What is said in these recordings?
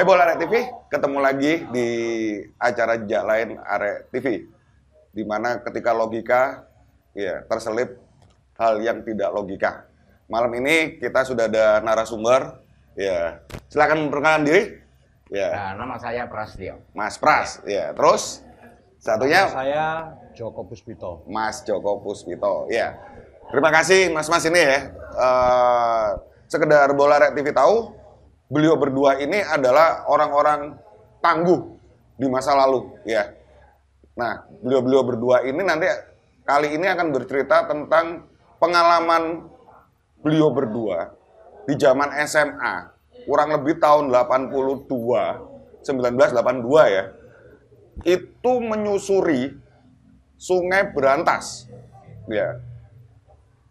Bola Arek TV, ketemu lagi di acara Jejak Lain Arek TV, di mana ketika logika ya terselip hal yang tidak logika. Malam ini kita sudah ada narasumber, ya silakan perkenalkan diri. Ya. Nah, nama saya Prasetyo. Mas Pras, ya. Terus satunya nama saya Joko Puspito. Mas Joko Puspito, ya. Terima kasih Mas-mas ini ya. Sekedar Bola Arek TV tahu, beliau berdua ini adalah orang-orang tangguh di masa lalu, ya. Nah, beliau berdua ini nanti kali ini akan bercerita tentang pengalaman beliau berdua di zaman SMA, kurang lebih tahun 1982 ya. Itu menyusuri Sungai Berantas, ya.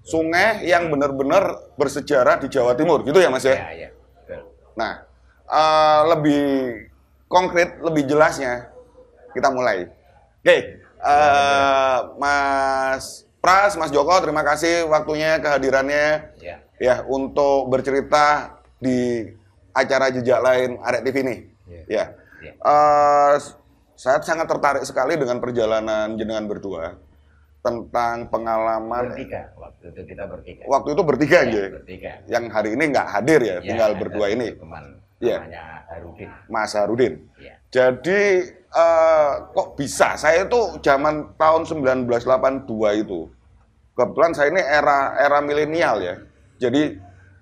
Sungai yang benar-benar bersejarah di Jawa Timur, gitu ya Mas ya? Iya. Nah, lebih konkret, lebih jelasnya, kita mulai. Oke, Mas Pras, Mas Joko, terima kasih waktunya, kehadirannya, ya, untuk bercerita di acara Jejak Lain Arek TV ini. Ya. Saya sangat tertarik sekali dengan perjalanan jenengan berdua tentang pengalaman. Waktu itu kita bertiga. Waktu itu bertiga aja. Bertiga. Yang hari ini nggak hadir ya, tinggal berdua ini. Teman namanya Harudin. Mas Harudin. Ya. Jadi kok bisa? Saya itu zaman tahun 1982 itu. Kebetulan saya ini era milenial ya. Jadi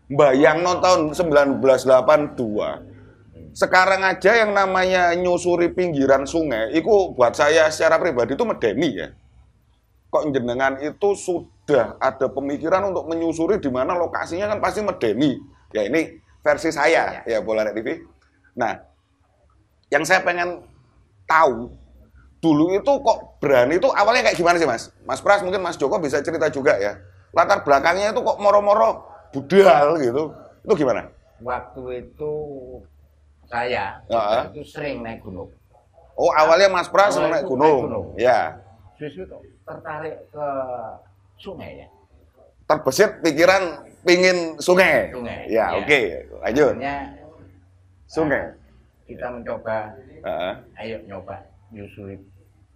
bayang tahun 1982. Sekarang aja yang namanya nyusuri pinggiran sungai, itu buat saya secara pribadi itu medeni ya. Kok jenengan itu sudah ada pemikiran untuk menyusuri di mana lokasinya kan pasti medeni. Ya ini versi saya ya Bola Arek TV. Nah, yang saya pengen tahu dulu itu kok berani itu awalnya kayak gimana sih Mas? Mas Pras mungkin Mas Joko bisa cerita juga ya. Latar belakangnya itu kok moro-moro budal gitu. Itu gimana? Waktu itu saya itu sering naik gunung. Oh, awalnya Mas Pras naik gunung. Ya. Justru tertarik ke sungai ya. Terbesit pikiran pingin sungai. Ya, oke. Lanjut. Akhirnya, sungai. Kita mencoba, ayo nyoba nyusuri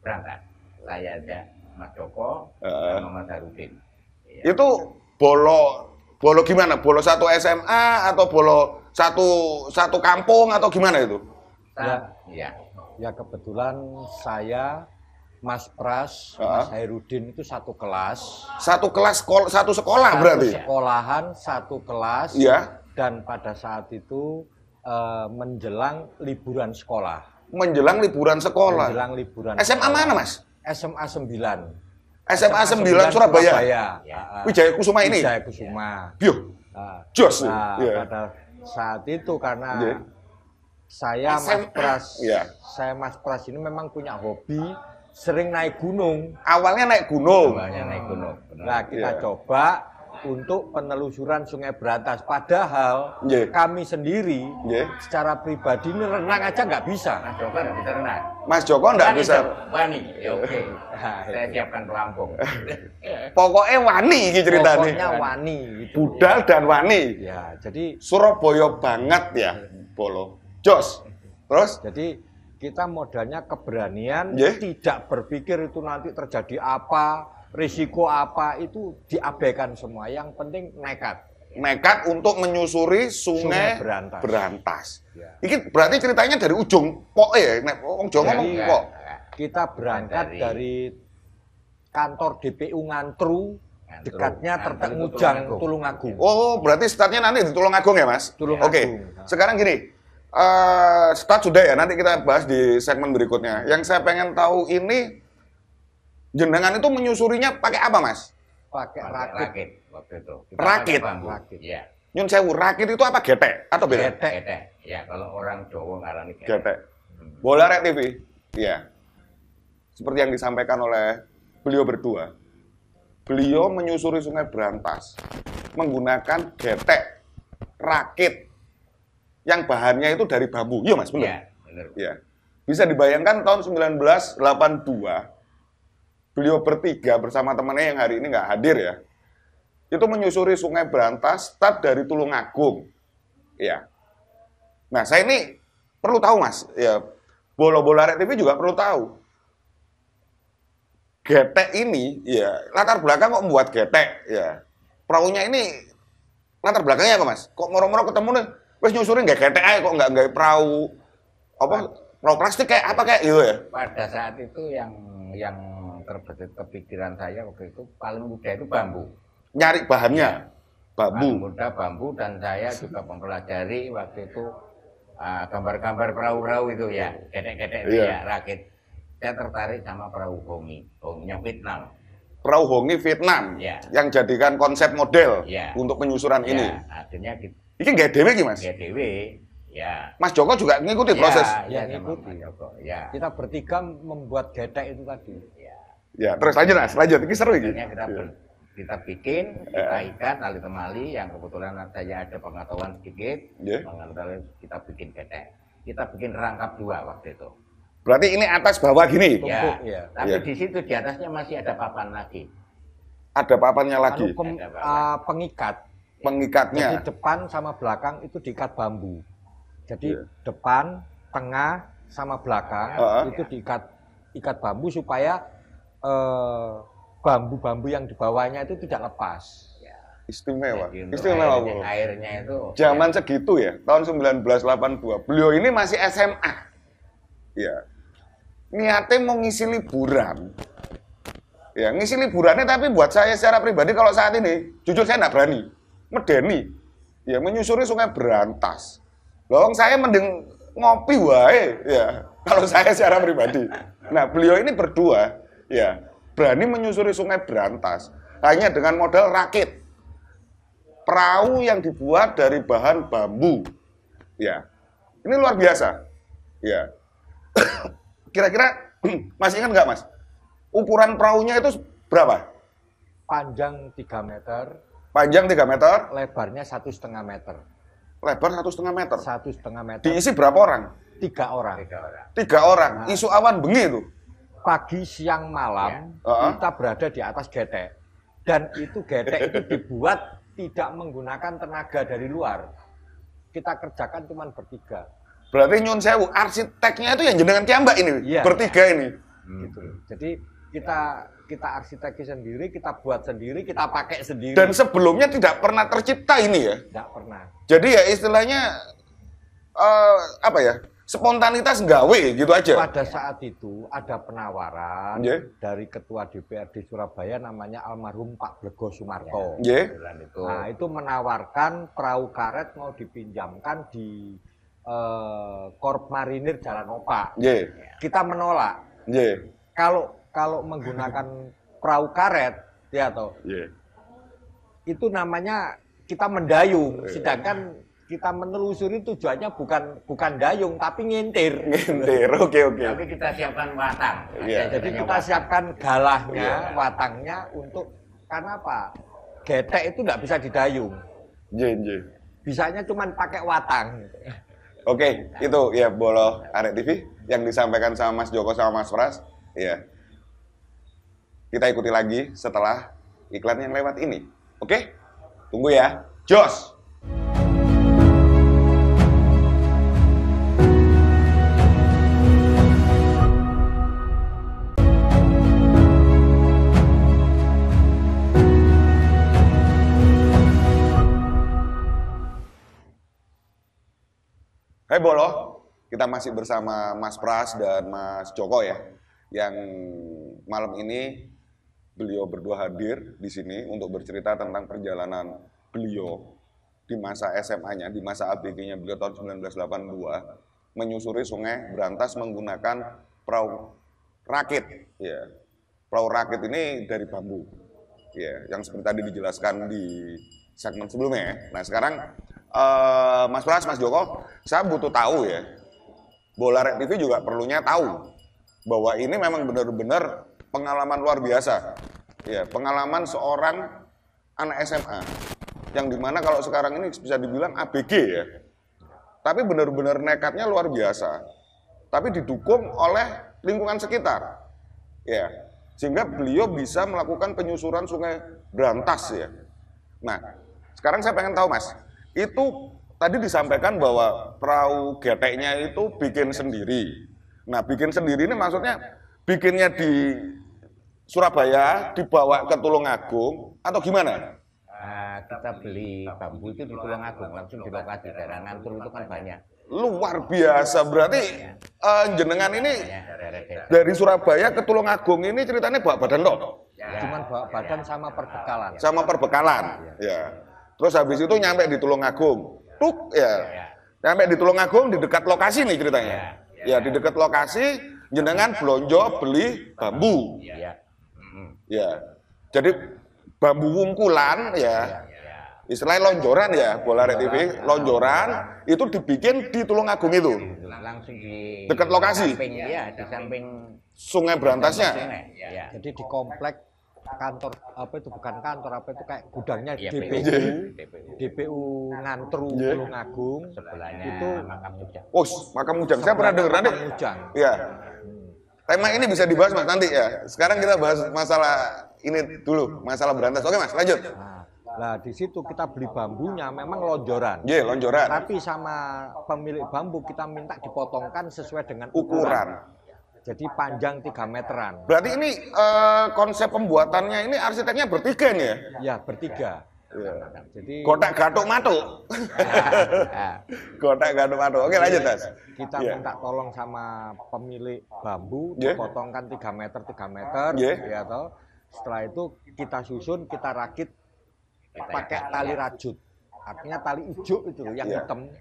berangkat. Saya ada Mas Joko sama Mas Harudin. Ya. Itu bolo gimana? Bolo satu SMA atau bolo satu kampung atau gimana itu? Ya kebetulan saya, Mas Pras, Mas Harudin itu satu kelas. Satu kelas, satu sekolah berarti? Sekolahan, satu kelas. Iya. Dan pada saat itu menjelang liburan sekolah. Menjelang liburan sekolah? Menjelang liburan SMA sekolah. mana Mas? SMA 9. SMA 9 Surabaya? Wijaya Kusuma ini? Wijaya Kusuma. Jos. Pada saat itu karena saya Mas Pras ini memang punya hobi sering naik gunung. Awalnya naik gunung. Nah, kita coba untuk penelusuran Sungai Berantas. Padahal kami sendiri secara pribadi ini renang aja nggak bisa. Mas Joko nggak bisa renang. Mas Joko nggak bisa. Wani. Oke. Saya siapkan pelampung. Pokoknya wani gitu ceritanya. Pokoknya wani. Gitu, budal dan wani. Ya, jadi Surabaya banget ya, Bolo. Jos. Terus? Jadi kita modalnya keberanian, tidak berpikir itu nanti terjadi apa, risiko apa, itu diabaikan semua. Yang penting nekat. Nekat untuk menyusuri Sungai Berantas. Ya. Ini berarti ceritanya dari ujung pok ya, Wong Jawa ngomong pok. Kita berangkat dari kantor DPU Ngantru, dekatnya Tertekmujang, Tulungagung. Oh, berarti startnya nanti di Tulungagung ya, Mas? Tulungagung. Oke. Sekarang gini, start sudah ya, nanti kita bahas di segmen berikutnya. Yang saya pengen tahu ini, jenengan itu menyusurinya pakai apa, Mas? Pakai rakit waktu itu. Rakit? Iya. Nyun sewu, rakit itu apa? Getek? Atau beda? Getek. Ya, kalau orang Jawa ngarani getek. Bola Arek TV. Iya. Seperti yang disampaikan oleh beliau berdua. Beliau menyusuri Sungai Berantas menggunakan getek, rakit, yang bahannya itu dari bambu. Iya Mas, benar? Iya, benar. Ya. Bisa dibayangkan tahun 1982, beliau bertiga bersama temannya yang hari ini nggak hadir ya, itu menyusuri Sungai Berantas, start dari Tulungagung. Ya. Nah, saya ini perlu tahu Mas, ya bola-bola Arek TV juga perlu tahu. Getek ini, ya latar belakang kok membuat getek, ya perahunya ini latar belakangnya apa Mas? Kok moro-moro ketemu nih, wes nyusurin nggak getek aja kok nggak perahu apa perahu plastik kayak apa kayak gitu ya? Pada saat itu yang terbesit kepikiran saya waktu itu paling mudah itu bambu. Nyari bahannya, Ya, bambu. paling mudah bambu, dan saya juga mempelajari waktu itu gambar-gambar perahu-perahu itu ya, getek-getek itu ya, rakit. Saya tertarik sama perahu hongi, honginya Vietnam. Perahu hongi Vietnam, Ya. yang jadikan konsep model Ya. untuk penyusuran Ya, ini. akhirnya kita Ini nggak dewe ki Mas? GDW, ya. Mas Joko juga ngikuti proses. Ya, Ya, sama ngikuti. Mas Joko, ya. Kita bertiga membuat getek itu tadi. Ya, terus lanjut Mas, lanjut. Ini seru ini. Akhirnya kita bikin, kita ikat tali temali yang kebetulan saya ada pengetahuan sedikit, Ya. kita bikin getek. Kita bikin rangkap 2 waktu itu. Berarti ini atas bawah gini. Tumpuk, Ya, ya. tapi Ya. di situ di atasnya masih ada papan lagi. Ada papannya lagi. Pengikat. Pengikatnya. Jadi depan sama belakang itu diikat bambu. Jadi Iya. depan, tengah, sama belakang itu diikat bambu supaya bambu-bambu yang di bawahnya itu tidak lepas. Istimewa. Jadi untuk Istimewa, airnya, Bro. airnya itu Zaman segitu ya, tahun 1982. Beliau ini masih SMA. Ya. Niatnya mau ngisi liburan. Ya, ngisi liburannya tapi buat saya secara pribadi kalau saat ini, jujur saya nggak berani. Medeni. Ya, menyusuri Sungai Berantas. Loh, saya mending ngopi wae, ya. Kalau saya secara pribadi. Nah, beliau ini berdua, ya, berani menyusuri Sungai Berantas hanya dengan modal rakit. Perahu yang dibuat dari bahan bambu. Ya. Ini luar biasa. Ya. Kira-kira masih ingat nggak, Mas? Ukuran perahunya itu berapa? Panjang 3 meter, Panjang 3 meter, lebarnya 1,5 meter. lebar 1,5 meter. 1,5 meter. Diisi berapa orang? 3 orang. 3 orang. Isu awan bengi itu. Pagi, siang, malam kita berada di atas getek. Dan itu getek itu dibuat tidak menggunakan tenaga dari luar. Kita kerjakan cuma bertiga. Berarti nyun sewu, arsiteknya itu yang jenengan kiambak ini, Iya. bertiga ini. Gitu. Jadi kita arsiteki sendiri, kita buat sendiri, kita pakai sendiri. Dan sebelumnya tidak pernah tercipta ini ya. tidak pernah. Jadi ya istilahnya apa ya? Spontanitas nggawe gitu aja. Pada saat itu ada penawaran Nggih. dari Ketua DPRD Surabaya namanya almarhum Pak Blego Sumarto. Nggih. Nah, itu menawarkan perahu karet mau dipinjamkan di Korp Marinir Jalan Opak. Nggih. Kita menolak. Nggih. Kalau menggunakan perahu karet, ya toh, Nggih. itu namanya kita mendayung, sedangkan kita menelusuri tujuannya bukan dayung tapi ngintir. Ngintir. Oke. Tapi kita siapkan watang. Iya. Jadi kita siapkan galahnya, watangnya untuk karena apa? Getek itu nggak bisa didayung, Nggih. bisanya cuma pakai watang. Oke, itu ya Bolo Arek TV yang disampaikan sama Mas Joko sama Mas Pras. Ya. Kita ikuti lagi setelah iklan yang lewat ini. Oke? Tunggu ya. Jos. Hai Bolo, kita masih bersama Mas Pras dan Mas Joko ya, yang malam ini beliau berdua hadir di sini untuk bercerita tentang perjalanan beliau di masa SMA-nya, di masa ABG-nya beliau tahun 1982, menyusuri Sungai Berantas menggunakan perahu rakit. Ya, perahu rakit ini dari bambu, ya, yang seperti tadi dijelaskan di segmen sebelumnya. Ya. Nah sekarang Mas Pras, Mas Joko, saya butuh tahu ya. Bola Rek TV juga perlunya tahu bahwa ini memang benar-benar pengalaman luar biasa. Ya, pengalaman seorang anak SMA yang dimana kalau sekarang ini bisa dibilang ABG ya. Tapi benar-benar nekatnya luar biasa. Tapi didukung oleh lingkungan sekitar. Ya, sehingga beliau bisa melakukan penyusuran Sungai Berantas ya. Nah, sekarang saya pengen tahu Mas, itu tadi disampaikan bahwa perahu geteknya itu bikin sendiri. Nah, bikin sendiri ini maksudnya bikinnya di Surabaya, dibawa ke Tulungagung atau gimana? Kita beli bambu itu di Tulungagung, langsung di lokasi daerah Ngantur itu kan banyak. Luar biasa, berarti jenengan ini dari Surabaya ke Tulungagung ini ceritanya bawa badan toh? Cuman bawa badan sama perbekalan. Sama perbekalan, ya. Terus habis itu nyampe di Tulungagung, nyampe di Tulungagung di dekat lokasi nih ceritanya. Ya, di dekat lokasi jenengan belonjo beli bambu. Ya, jadi bambu wungkulan ya. Istilahnya lonjoran ya, Bola Rek TV, lonjoran itu dibikin di Tulungagung itu. Langsung di dekat lokasi. Di samping Sungai Berantasnya. Ya. Jadi di komplek kantor apa itu bukan kantor apa itu kayak gudangnya DPU Ngantru Tulungagung sebelahnya itu makam Mujang. Oh, makam Mujang. Saya pernah dengar nanti. Iya. Tema ini bisa dibahas Mas nanti ya. Sekarang kita bahas masalah ini dulu, masalah Berantas. Oke Mas, lanjut. Nah, di situ kita beli bambunya memang lonjoran. Iya, lonjoran. Tapi sama pemilik bambu kita minta dipotongkan sesuai dengan ukuran. Jadi panjang 3 meteran. Berarti ini konsep pembuatannya ini arsiteknya bertiga nih ya? Ya, bertiga. Ya. Jadi Kotak gatuk matuk. Kotak gatuk matuk. Oke, lanjut Mas. Kita minta tolong sama pemilik bambu dipotongkan 3 meter, ya toh. Setelah itu kita susun, kita rakit pakai tali rajut, artinya tali ijo itu loh, yang hitam.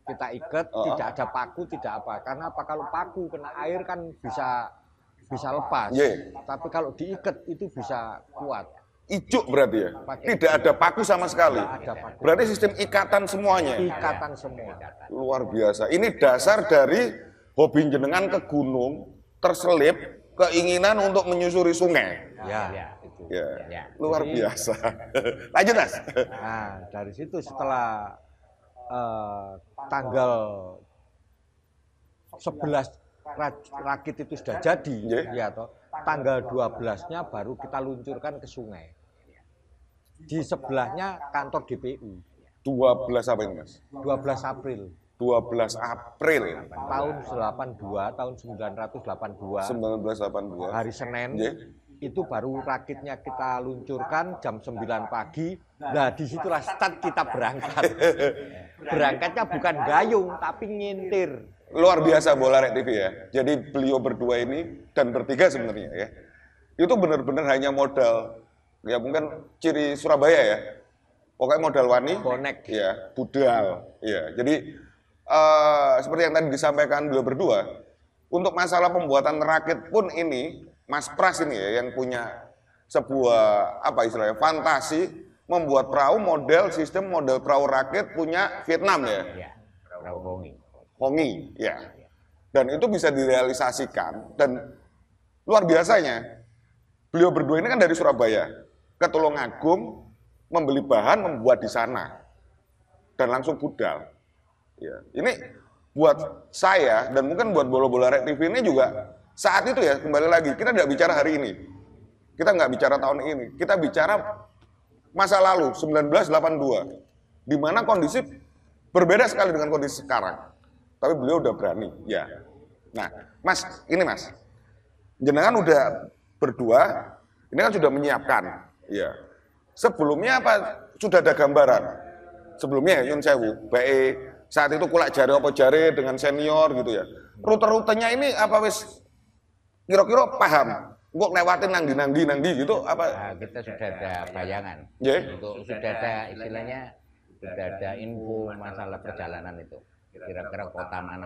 Kita ikat, tidak ada paku, tidak apa. Karena apa? Kalau paku kena air kan bisa lepas. Tapi kalau diikat itu bisa kuat. Ijo berarti ya? Tidak ada paku sama sekali. Ada paku. Berarti sistem ikatan semuanya. Ikatan semua. Luar biasa. Ini dasar dari hobi jenengan ke gunung, terselip keinginan untuk menyusuri sungai. Ya. Luar biasa. Lanjut Mas. Nah, dari situ setelah tanggal 11 rakit itu sudah jadi, ya toh. Tanggal 12-nya baru kita luncurkan ke sungai. Di sebelahnya kantor DPU. 12 apa ini Mas? 12 April. 12 April tahun 1982 hari Senin. Itu baru rakitnya kita luncurkan jam 9 pagi. Nah, disitulah start kita berangkat. Berangkatnya bukan gayung, tapi ngintir. Luar biasa Bola Rek TV ya. Jadi beliau berdua ini, dan bertiga sebenarnya ya, itu benar-benar hanya modal, ya mungkin ciri Surabaya ya. Pokoknya modal wani, bonek. Ya, budal. Ya, jadi seperti yang tadi disampaikan beliau berdua, untuk masalah pembuatan rakit pun ini, Mas Pras ini ya yang punya sebuah apa istilahnya fantasi membuat perahu model sistem model perahu rakit punya Vietnam ya. Perahu Hongi ya. Dan itu bisa direalisasikan dan luar biasanya beliau berdua ini kan dari Surabaya ke Tulungagung membeli bahan membuat di sana dan langsung budal. Ya. Ini buat saya dan mungkin buat Bola Rek TV ini juga saat itu ya, kembali lagi, kita tidak bicara hari ini. Kita nggak bicara tahun ini. Kita bicara masa lalu, 1982. Di mana kondisi berbeda sekali dengan kondisi sekarang. Tapi beliau udah berani, ya. Nah, Mas, ini Mas. Jenengan udah berdua, ini kan sudah menyiapkan. Ya. Sebelumnya apa, sudah ada gambaran? Sebelumnya ya, Yun Sewu, baik saat itu kulak jari apa jari dengan senior gitu ya. Rute-rutenya ini apa wis kira-kira paham, kok lewatin nangdi gitu apa? Nah, kita sudah ada bayangan. Untuk sudah ada istilahnya, sudah ada info masalah perjalanan itu. Kira-kira kota mana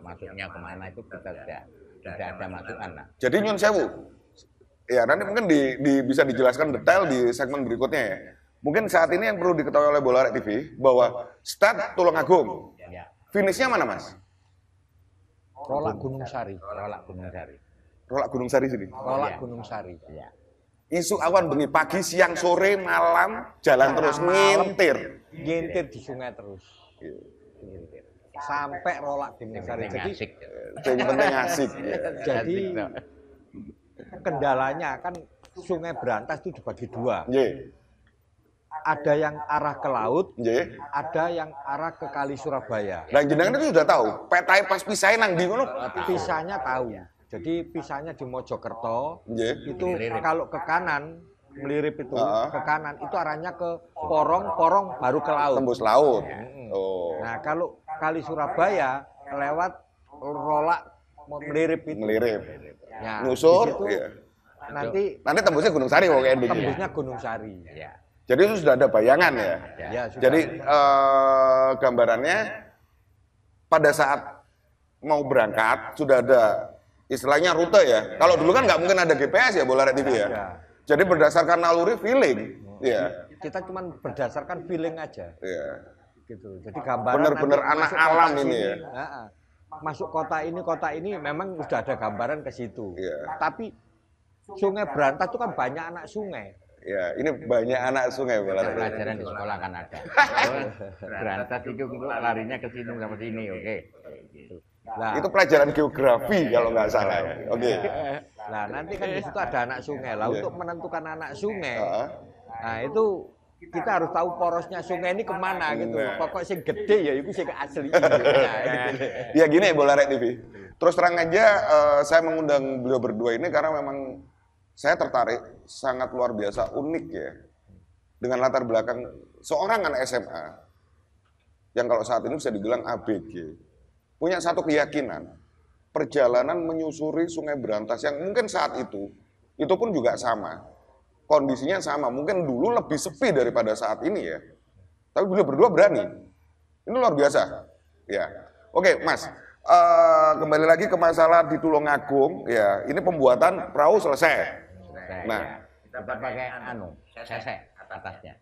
masuknya kemana itu kita sudah ada masukan. Jadi Nyun Sewu, ya nanti mungkin bisa dijelaskan detail di segmen berikutnya ya. Mungkin saat ini yang perlu diketahui oleh Bola Rek TV bahwa start Tulungagung, finishnya mana Mas? Rolak Gunung Sari. Rolak Gunung Sari sini. Rolak Gunung Sari. Ya. Isu awan bengi pagi, siang, sore, malam jalan terus ngintir. Ngintir di sungai terus. Sampai Rolak Gunung Sari. Jadi yang penting asik. Jadi kendalanya kan Sungai Berantas itu dibagi dua. ada yang arah ke laut, Nggih. ada yang arah ke Kali Surabaya. Nah, jenengan itu sudah tahu, petahe pas pisahe nang ndi ngono? Pisahnya tahu. Jadi pisahnya di Mojokerto, Nggih. itu kalau ke kanan, melirip itu, ke kanan, itu arahnya ke Porong baru ke laut. Tembus laut. Oh. Nah, kalau Kali Surabaya lewat Rolak melirip itu. Melirip. Ya, Nyusur, di situ iya. Nanti tembusnya Gunung Sari kok endingnya. tembusnya Gunung Sari. Ya. Jadi itu sudah ada bayangan ya. Ya, sudah. Jadi gambarannya pada saat mau berangkat sudah ada istilahnya rute ya. Kalau dulu kan nggak mungkin ada GPS ya, Bola Red TV ya. Jadi berdasarkan naluri feeling, ya. Kita cuma berdasarkan feeling aja. Iya. Gitu. Jadi gambaran Bener-bener nanti anak masuk alam kota ini sini, ya. Masuk kota ini memang sudah ada gambaran ke situ. Iya. Tapi Sungai Berantas itu kan banyak anak sungai. Ya, ini banyak anak sungai Bola Red TV. Pelajaran di sekolah kan ada. Berantas itu untuk larinya ke sini sama sini, oke. Gitu. Nah, Itu pelajaran geografi kalau nggak salah ya. Oke. nah nanti kan di situ ada anak sungai. Lah untuk menentukan anak sungai, Heeh. nah itu kita harus tahu porosnya sungai ini kemana gitu. Nah. Pokok sing gede ya itu sing asli. Nah, gitu. Ya gini Bola Red TV. Terus terang aja saya mengundang beliau berdua ini karena memang saya tertarik, sangat luar biasa unik ya. Dengan latar belakang seorang anak SMA yang kalau saat ini bisa dibilang ABG. Punya satu keyakinan, perjalanan menyusuri Sungai Berantas yang mungkin saat itu pun juga sama. Kondisinya sama, mungkin dulu lebih sepi daripada saat ini ya. Tapi beliau berdua berani. Ini luar biasa. Ya. Oke, Mas. Kembali lagi ke masalah di Tulungagung, ya. Ini pembuatan perahu selesai. Nah, kita pakai sesek atasnya.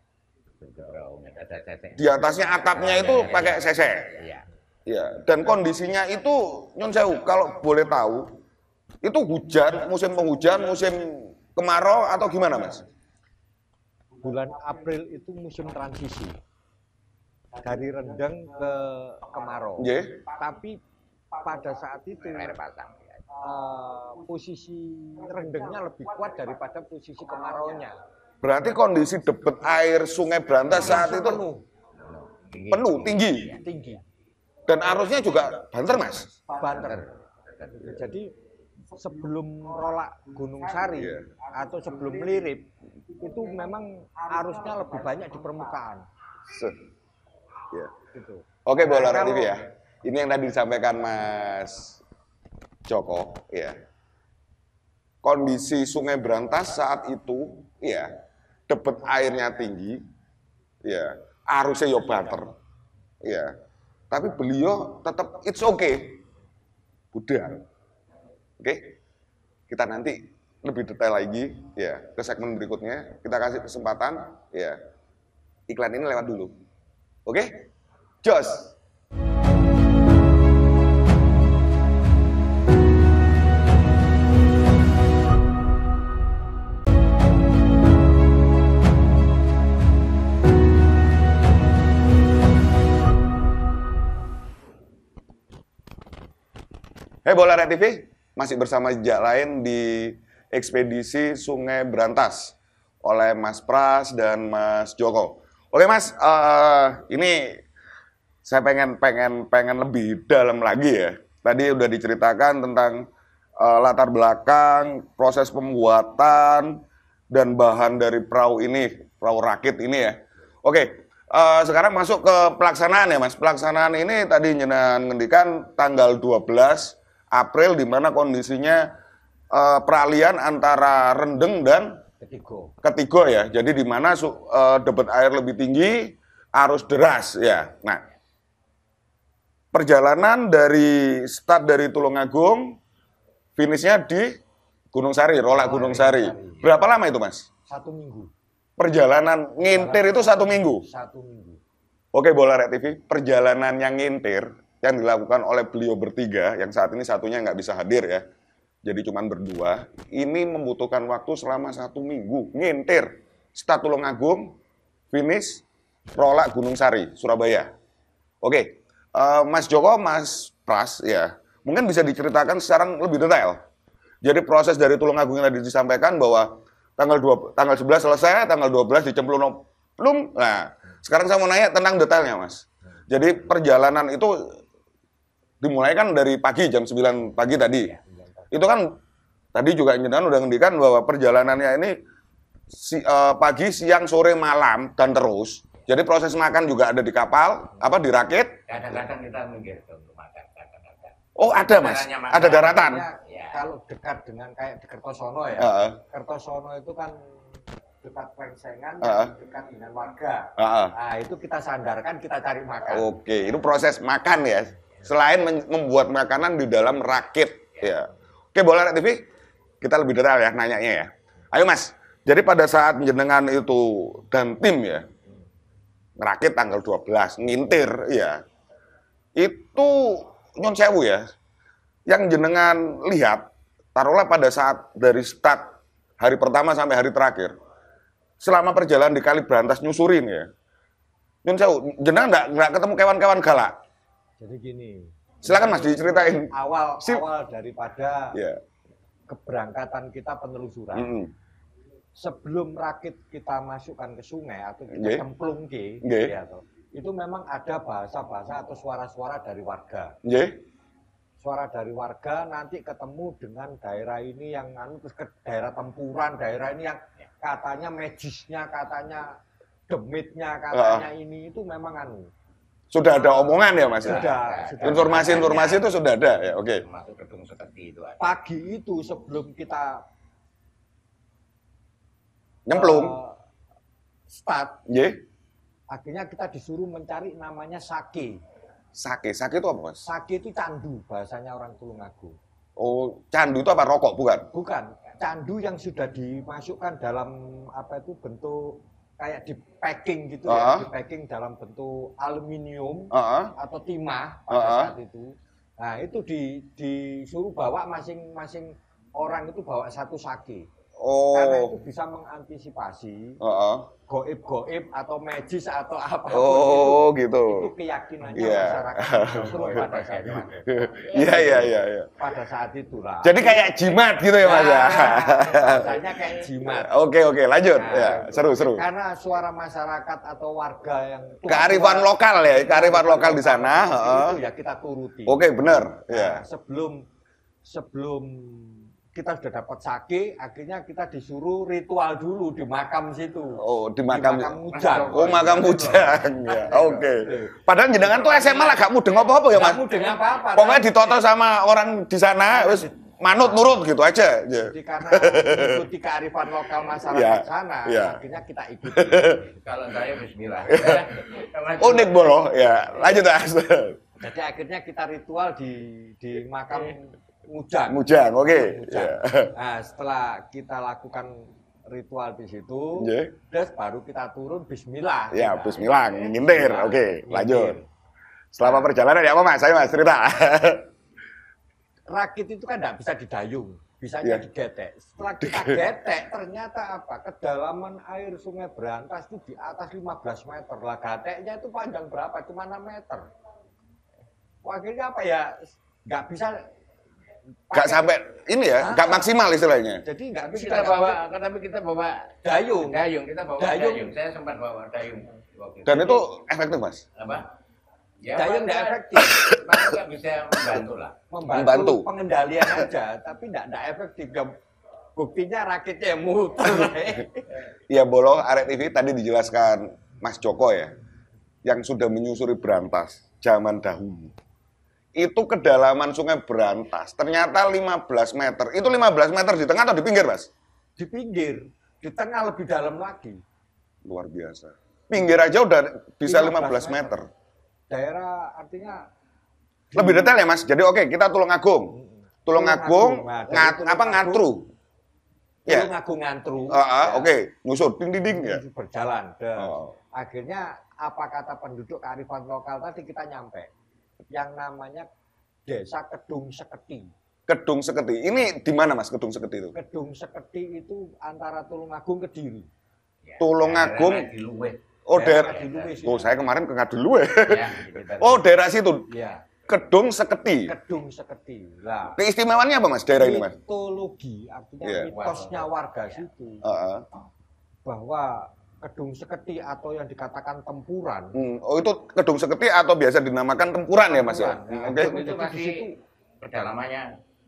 Ada sesek. di atasnya atapnya itu pakai sesek. Iya. Ya, dan kondisinya itu Nyun Sewu, kalau boleh tahu, itu hujan, musim penghujan, musim kemarau atau gimana, Mas? Bulan April itu musim transisi. Dari rendeng ke kemarau. Nggih. Tapi pada saat itu Air pasang. posisi rendengnya lebih kuat daripada posisi kemaraunya. Berarti kondisi debit air Sungai Berantas saat itu penuh, tinggi. Tinggi. Dan arusnya juga banter, Mas. Banter. Jadi sebelum Rolak Gunung Sari atau sebelum melirip itu memang arusnya lebih banyak di permukaan. Ya. Gitu. Oke, Bola Red TV ya. Ini yang tadi disampaikan Mas Joko, ya. Kondisi Sungai Berantas saat itu, ya, debit airnya tinggi, ya, arusnya yo banter, ya. Tapi beliau tetap it's okay, udah, oke. Kita nanti lebih detail lagi, ya, ke segmen berikutnya. Kita kasih kesempatan, ya. Iklan ini lewat dulu, oke? Jos. Hey Bola Red TV, masih bersama jejak lain di ekspedisi Sungai Berantas oleh Mas Pras dan Mas Joko. Oke Mas, ini saya pengen lebih dalam lagi ya. Tadi udah diceritakan tentang latar belakang, proses pembuatan dan bahan dari perahu ini, perahu rakit ini ya. Oke, sekarang masuk ke pelaksanaan ya Mas. Pelaksanaan ini tadi jenengan ngendikan tanggal 12 April di mana kondisinya peralihan antara rendeng dan ketiga ya. Jadi di mana debit air lebih tinggi, arus deras ya. Nah, perjalanan dari start dari Tulungagung, finishnya di Gunung Sari, Rolak Gunung Sari. Berapa lama itu Mas? 1 minggu. Perjalanan ngintir itu 1 minggu? 1 minggu. Oke Bola Red TV, perjalanan yang ngintir yang dilakukan oleh beliau bertiga, yang saat ini satunya nggak bisa hadir ya, jadi cuman berdua, ini membutuhkan waktu selama 1 minggu, ngintir, start Tulungagung, finish, Rolak Gunung Sari, Surabaya. Oke, Mas Joko, Mas Pras, ya, mungkin bisa diceritakan secara lebih detail. Jadi proses dari Tulungagung yang tadi disampaikan bahwa tanggal 11 selesai, tanggal 12 dicemplung belum. Nah, sekarang saya mau nanya tentang detailnya, Mas. Jadi perjalanan itu dimulai kan dari pagi, jam 9 pagi tadi. Itu kan tadi juga Jenengan udah ngendikan bahwa perjalanannya ini pagi, siang, sore, malam, dan terus. Jadi proses makan juga ada di kapal, apa dirakit? Kadang-kadang kita minggir untuk makan. Oh ada Mas, ada daratan. Ya. Kalau dekat dengan kayak di Kertosono ya, Kertosono itu kan dekat Pengsengan, dekat dengan warga. Nah itu kita sandarkan, kita cari makan. Oke, itu proses makan ya. Selain membuat makanan di dalam rakit. Ya. Oke, Bola TV, kita lebih detail ya nanyanya ya. Ayo Mas, jadi pada saat Jenengan itu dan tim ya, ngerakit tanggal 12, ngintir ya, itu nyun sewu ya, yang Jenengan lihat, taruhlah pada saat dari start hari pertama sampai hari terakhir, selama perjalanan di Kali Brantas nyusurin ya, nyun sewu, Jenengan nggak ketemu kewan-kewan galak. Jadi gini, silakan Mas diceritain. Awal daripada keberangkatan kita penelusuran, sebelum rakit kita masukkan ke sungai atau kita cemplung ya, itu memang ada bahasa-bahasa atau suara-suara dari warga. Suara dari warga nanti ketemu dengan daerah ini yang terus ke daerah tempuran, daerah ini yang katanya magisnya, katanya demitnya, katanya ini itu memang sudah ada omongan ya Mas? Sudah. Informasi-informasi itu sudah ada ya, oke. Masuk gedung seperti itu. Pagi itu sebelum kita nyemplung start, akhirnya kita disuruh mencari namanya sake. Sake itu apa Mas? Sake itu candu, bahasanya orang Tulungagung. Oh, candu itu apa, rokok bukan? Bukan, candu yang sudah dimasukkan dalam apa itu bentuk kayak di packing gitu ya, di packing dalam bentuk aluminium atau timah pada saat itu. Nah itu disuruh bawa masing-masing orang itu bawa satu sake. Karena itu bisa mengantisipasi goib-goib atau magis atau apa. Gitu. Itu keyakinannya masyarakat pada saat itu. Iya. Pada saat itulah. Jadi kayak jimat gitu ya Mas ya. Rasanya kayak jimat. Oke, lanjut. Nah, ya, seru. Karena suara masyarakat atau warga yang kearifan lokal ya, kearifan lokal di sana, itu ya kita turuti. Oke, benar. Ya. Sebelum kita sudah dapat sake, akhirnya kita disuruh ritual dulu di makam situ. Oh, di makam Mujang. Oh, makam Mujang. Ya, oke. Padahal Jenengan tuh SMA lah gak mudeng apa-apa ya, Mas? Gak mudeng apa-apa. Pokoknya ditoto sama orang di sana, wis manut nurut gitu aja. Jadi karena mengikuti kearifan lokal masyarakat sana, akhirnya kita ikuti. Kalau saya bismillah. Unik bolo, ya. Lanjut Mas. Jadi akhirnya kita ritual di makam Mujang, oke. Nah, setelah kita lakukan ritual di situ, terus baru kita turun Bismillah. Ya, Bismillah, ngintir. Oke, lanjut. Selama perjalanan ya apa Mas? Saya Mas cerita. Rakit itu kan nggak bisa didayung, bisanya digetek. Setelah kita getek, ternyata apa? Kedalaman air Sungai Brantas itu di atas 15 meter. Lah geteknya itu panjang berapa? Cuma 6 meter. Akhirnya apa ya? Nggak bisa. Nggak sampai ini ya, nggak maksimal istilahnya. Jadi nggak bisa. Kita bawa dayung. Kita bawa dayung. Saya sempat bawa dayung. Dan itu efektif Mas? Apa? Ya, dayung nggak efektif. Tapi nggak bisa membantu lah. Membantu pengendalian aja, tapi nggak efektif. Buktinya rakitnya yang muter. Iya, Bolo, Arek TV tadi dijelaskan Mas Joko ya, yang sudah menyusuri Brantas zaman dahulu. Itu kedalaman Sungai Brantas ternyata 15 meter. Itu 15 meter di tengah atau di pinggir, Mas? Di pinggir. Di tengah lebih dalam lagi. Luar biasa. Pinggir aja udah bisa 15 meter. Daerah artinya lebih detail ya, Mas. Jadi oke, kita Tulungagung. Tulungagung, Ngantru. Tulungagung Ngantru. Oke, nyusur ding ya. Berjalan. Akhirnya apa kata penduduk kearifan lokal tadi kita nyampe. Yang namanya Desa Kedung Seketi. Kedung Seketi. Ini di mana Mas Kedung Seketi itu? Kedung Seketi itu antara Tulungagung Kediri. Tulungagung. Oh, daerah. Oh, saya kemarin ke Ngadilue. Oh, daerah situ. Iya. Kedung Seketi. Kedung Seketi. Lah, keistimewaannya apa Mas daerah ini, Mas? Mitologi, artinya mitosnya warga situ. Bahwa Kedung seketi atau yang dikatakan tempuran. Oh itu kedung seketi atau biasa dinamakan tempuran ya Mas ya? Nah, Oke. Itu masih kedalamannya,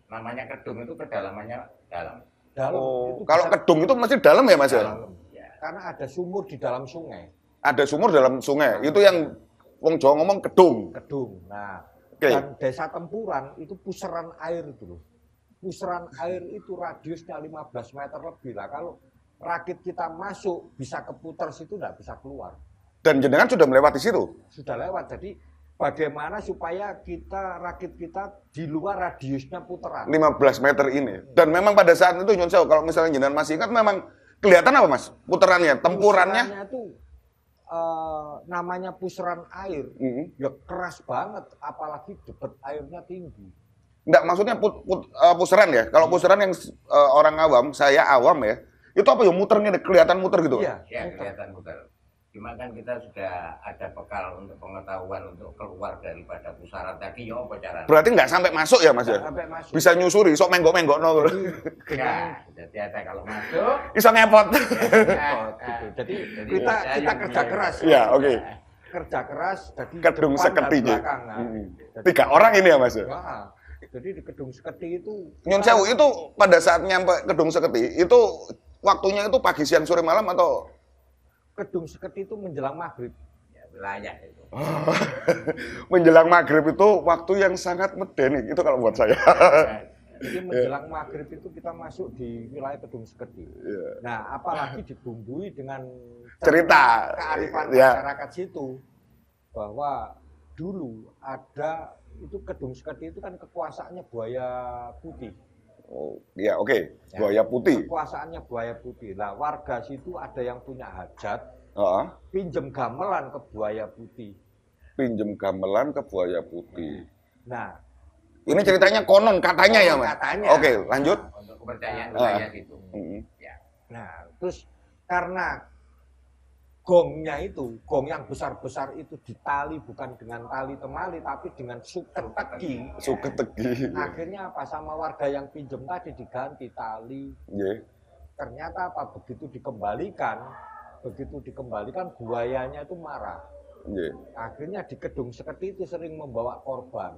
namanya kedung itu kedalamannya dalam. Oh, kalau kedung itu masih dalam ya Mas ya? Dalam. Karena ada sumur di dalam sungai. Ada sumur dalam sungai. Itu yang wong Jawa ngomong kedung. Kedung. Nah, Oke. dan desa tempuran itu pusaran air itu loh. Pusaran air itu radiusnya 15 meter lebih lah. Kalau rakit kita masuk bisa keputar situ nggak bisa keluar. Dan jenengan sudah melewati situ? Sudah lewat. Jadi bagaimana supaya rakit kita di luar radiusnya putaran 15 meter ini. Dan memang pada saat itu Nyun Sewu, kalau misalnya jenengan masih ingat memang kelihatan apa Mas? Putarannya, tempurannya? itu namanya pusaran air. Ya keras banget, apalagi debit airnya tinggi. Enggak, maksudnya pusaran ya. Kalau pusaran yang orang awam, saya awam ya. Itu apa ya muternya, kelihatan muter gitu? Iya, ya kelihatan muter. Cuma kan kita sudah ada bekal untuk pengetahuan untuk keluar daripada pusaran tadi ya apa caranya. Berarti nggak sampai masuk ya Mas ya? Sampai masuk. Bisa nyusuri, sok menggok-menggok no. Ya, jadi ada kalau masuk. Bisa ngepot. Gitu. Jadi kita kerja keras. Iya, oke. Kerja keras. Jadi Kedung depan dan seketinya. belakang. Nah, jadi, 3 orang ini ya Mas ya? nah, jadi di Kedung Seketi itu. Nyun Sewu itu pada saat nyampe Kedung Seketi itu waktunya itu pagi, siang, sore, malam atau? Kedung Seketi itu menjelang maghrib. Ya, wilayah itu. Menjelang maghrib itu waktu yang sangat medeni itu kalau buat saya. Jadi menjelang maghrib itu kita masuk di wilayah Kedung Seketi. Nah, apalagi dibumbui dengan Cerita. kearifan Ya. masyarakat situ bahwa dulu ada itu Kedung Seketi itu kan kekuasaannya buaya putih. Oh, ya oke. Buaya putih. Kekuasaannya buaya putih. Nah, warga situ ada yang punya hajat, pinjem gamelan ke buaya putih. Pinjem gamelan ke buaya putih. Nah, ini ceritanya konon katanya ya Mas. Katanya. Oke, lanjut. Untuk kepercayaan wilayah itu. Ya. Nah, terus karena gongnya itu, gong yang besar-besar itu ditali bukan dengan tali temali tapi dengan suket tegi. Suket tegi. Akhirnya apa, sama warga yang pinjem tadi diganti tali. Ternyata apa, begitu dikembalikan buayanya itu marah. Akhirnya di Kedung Seketi itu sering membawa korban.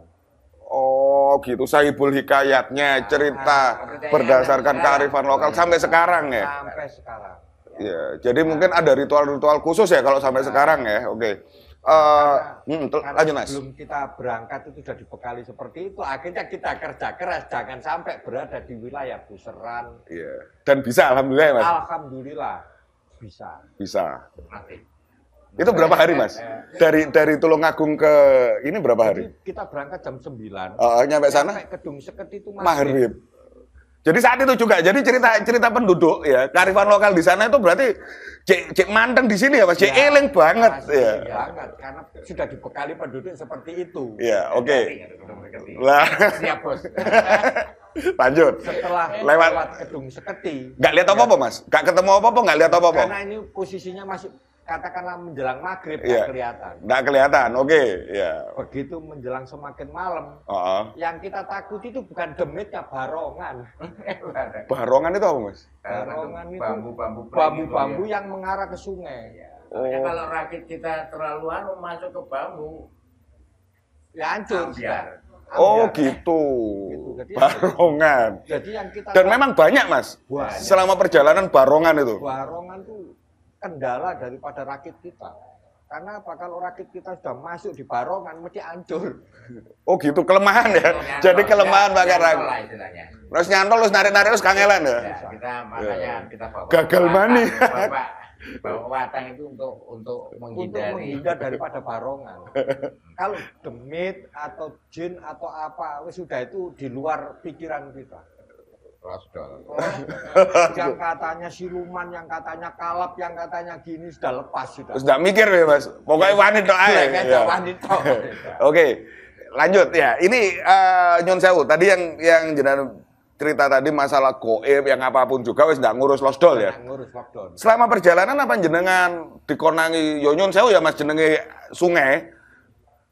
Oh gitu, Sahibul Hikayatnya cerita berdasarkan kearifan lokal sampai sekarang ya? Sampai sekarang. Ya, jadi mungkin ada ritual-ritual khusus ya kalau sampai sekarang ya, oke. Lanjut Mas. Sebelum kita berangkat itu sudah dibekali seperti itu, akhirnya kita kerja keras, jangan sampai berada di wilayah puseran. Iya. Dan bisa, alhamdulillah ya Mas. Alhamdulillah bisa. Bisa. Mati. Itu berapa hari Mas? Dari Tulungagung ke ini berapa hari? Jadi kita berangkat jam 9. Nyampe sana? Sampai Kedung Seketi itu maghrib. Jadi saat itu juga, jadi cerita penduduk ya, kearifan lokal di sana itu berarti cek manteng di sini ya Mas, cek eling banget ya. Banget, karena sudah dibekali penduduk seperti itu. Iya, oke. Lah, siap bos. Lanjut. Setelah lewat Kedung Seketi. Nggak lihat apa-apa Mas? Nggak ketemu apa-apa, nggak lihat apa-apa? Karena ini posisinya masih katakanlah menjelang maghrib, nggak kelihatan. Nggak kelihatan, oke. Ya. Begitu menjelang semakin malam, yang kita takut itu bukan demitnya, barongan. Barongan itu apa Mas? Barongan itu bambu-bambu yang mengarah ke sungai. Ya, kalau rakit kita terlalu masuk ke bambu, ya hancur. Oh gitu. Jadi, barongan. Jadi yang kita dan memang banyak Mas. Selama perjalanan barongan itu. Barongan itu kendala daripada rakit kita. Karena apa, kalau rakit kita sudah masuk di barongan mesti hancur. Oh gitu, kelemahan ya. Jadi kelemahan bakar rakit. Terus nyantol, terus narik-narik, terus kangelan ya. Kita makanya kita bawa gagal mani. Bawa watang itu untuk menghindar daripada barongan. Kalau demit atau jin atau apa, sudah itu di luar pikiran kita. Yang katanya siluman, yang katanya kalap, yang katanya gini sudah lepas sudah. Sudah mikir ya Mas. Pokoknya wanita aja. Oke, lanjut ya. Ini Nyun Sewu tadi yang jenengan cerita tadi masalah goib yang apapun juga wis ndak ngurus losdol ya. Ngurus lockdown. Selama perjalanan apa jenengan dikonangi yo Nyun Sewu ya Mas jenenge sungai.